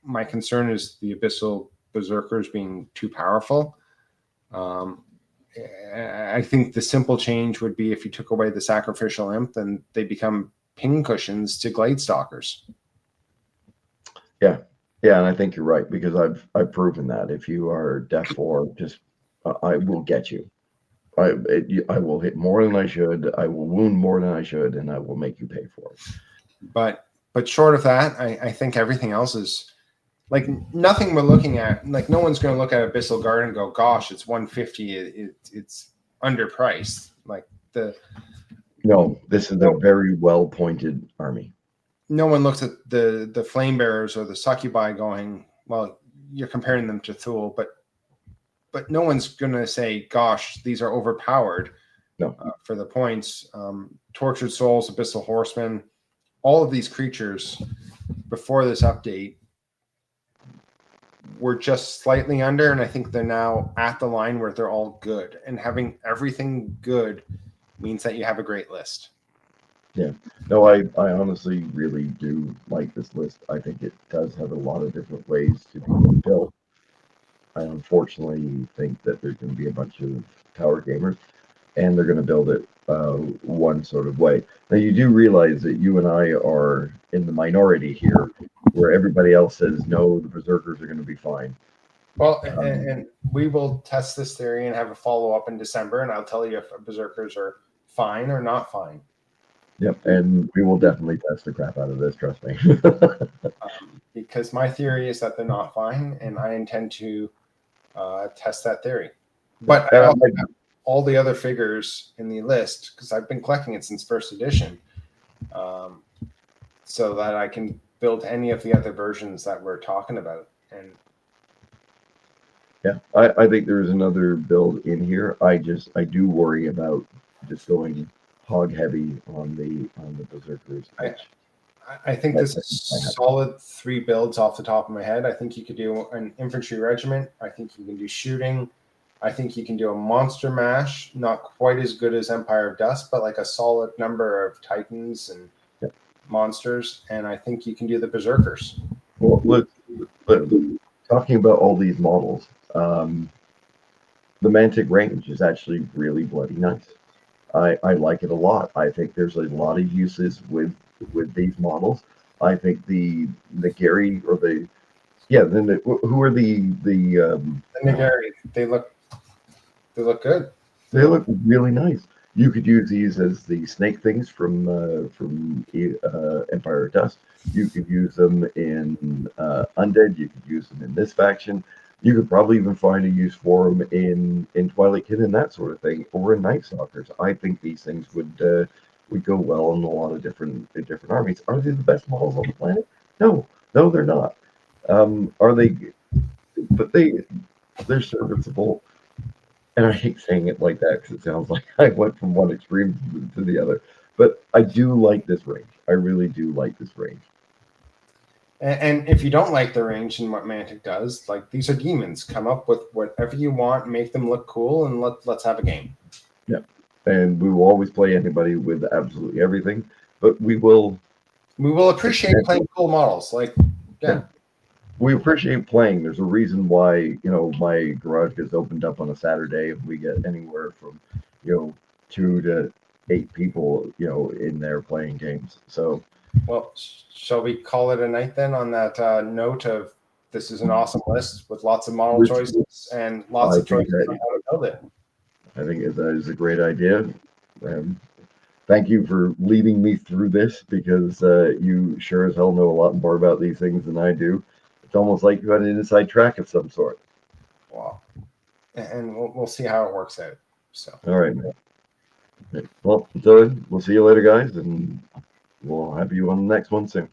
B: My concern is the Abyssal berserkers being too powerful. I think the simple change would be if you took away the sacrificial imp, then they become pin cushions to glade stalkers.
A: Yeah, and I think you're right, because I've proven that if you are Def 4, just I will get you. I will hit more than I should. I will wound more than I should, and I will make you pay for it.
B: But short of that, I think everything else is like nothing we're looking at. Like no one's going to look at Abyssal Guard and go, "Gosh, it's 150. It's underpriced." Like
A: No, this is a very well pointed army.
B: No one looks at the flame bearers or the succubi going, well, you're comparing them to Thule, but no one's gonna say, gosh, these are overpowered.
A: No.
B: For the points. Tortured souls, abyssal horsemen, all of these creatures before this update were just slightly under, and I think they're now at the line where they're all good. And having everything good means that you have a great list.
A: Yeah. No, I honestly really do like this list. I think it does have a lot of different ways to be built. I unfortunately think that there's going to be a bunch of tower gamers, and they're going to build it one sort of way. Now, you do realize that you and I are in the minority here, where everybody else says, no, the berserkers are going to be fine.
B: Well, and we will test this theory and have a follow-up in December, and I'll tell you if berserkers are fine or not fine.
A: Yep, and we will definitely test the crap out of this, trust me.
B: Because my theory is that they're not fine, and I intend to test that theory. But I also have all the other figures in the list, because I've been collecting it since first edition, so that I can build any of the other versions that we're talking about. And
A: yeah, I think there's another build in here. I do worry about just going hog heavy on the berserkers.
B: I think this is solid 3 builds off the top of my head. I think you could do an infantry regiment. I think you can do shooting. I think you can do a monster mash, not quite as good as Empire of Dust, but like a solid number of titans and monsters. And I think you can do the berserkers.
A: Well, look, talking about all these models, the Mantic range is actually really bloody nice. I like it a lot. I think there's a lot of uses with these models. I think the Gary or the who are the
B: Nagari, they look good.
A: They look really nice. You could use these as the snake things from Empire of Dust. You could use them in Undead. You could use them in this faction. You could probably even find a use for them in Twilight Kin and that sort of thing, or in Night Stalkers. I think these things would go well in a lot of different armies. Are they the best models on the planet? No, they're not. Are they? But they're serviceable. And I hate saying it like that because it sounds like I went from one extreme to the other. But I do like this range. I really do like this range.
B: And if you don't like the range and what Mantic does, like, these are demons. Come up with whatever you want, make them look cool, and let's have a game.
A: Yeah. And we will always play anybody with absolutely everything. But we will
B: appreciate playing cool models. Like, yeah.
A: We appreciate playing. There's a reason why, my garage gets opened up on a Saturday and we get anywhere from, 2 to 8 people, in there playing games. So,
B: well, shall we call it a night then on that note of this is an awesome list with lots of model choices and lots of choices on how to build it?
A: I think that is a great idea. Thank you for leading me through this because you sure as hell know a lot more about these things than I do. It's almost like you had an inside track of some sort.
B: Wow. And we'll see how it works out. So.
A: All right, man. Okay. Well, so we'll see you later, guys, and we'll have you on the next one soon.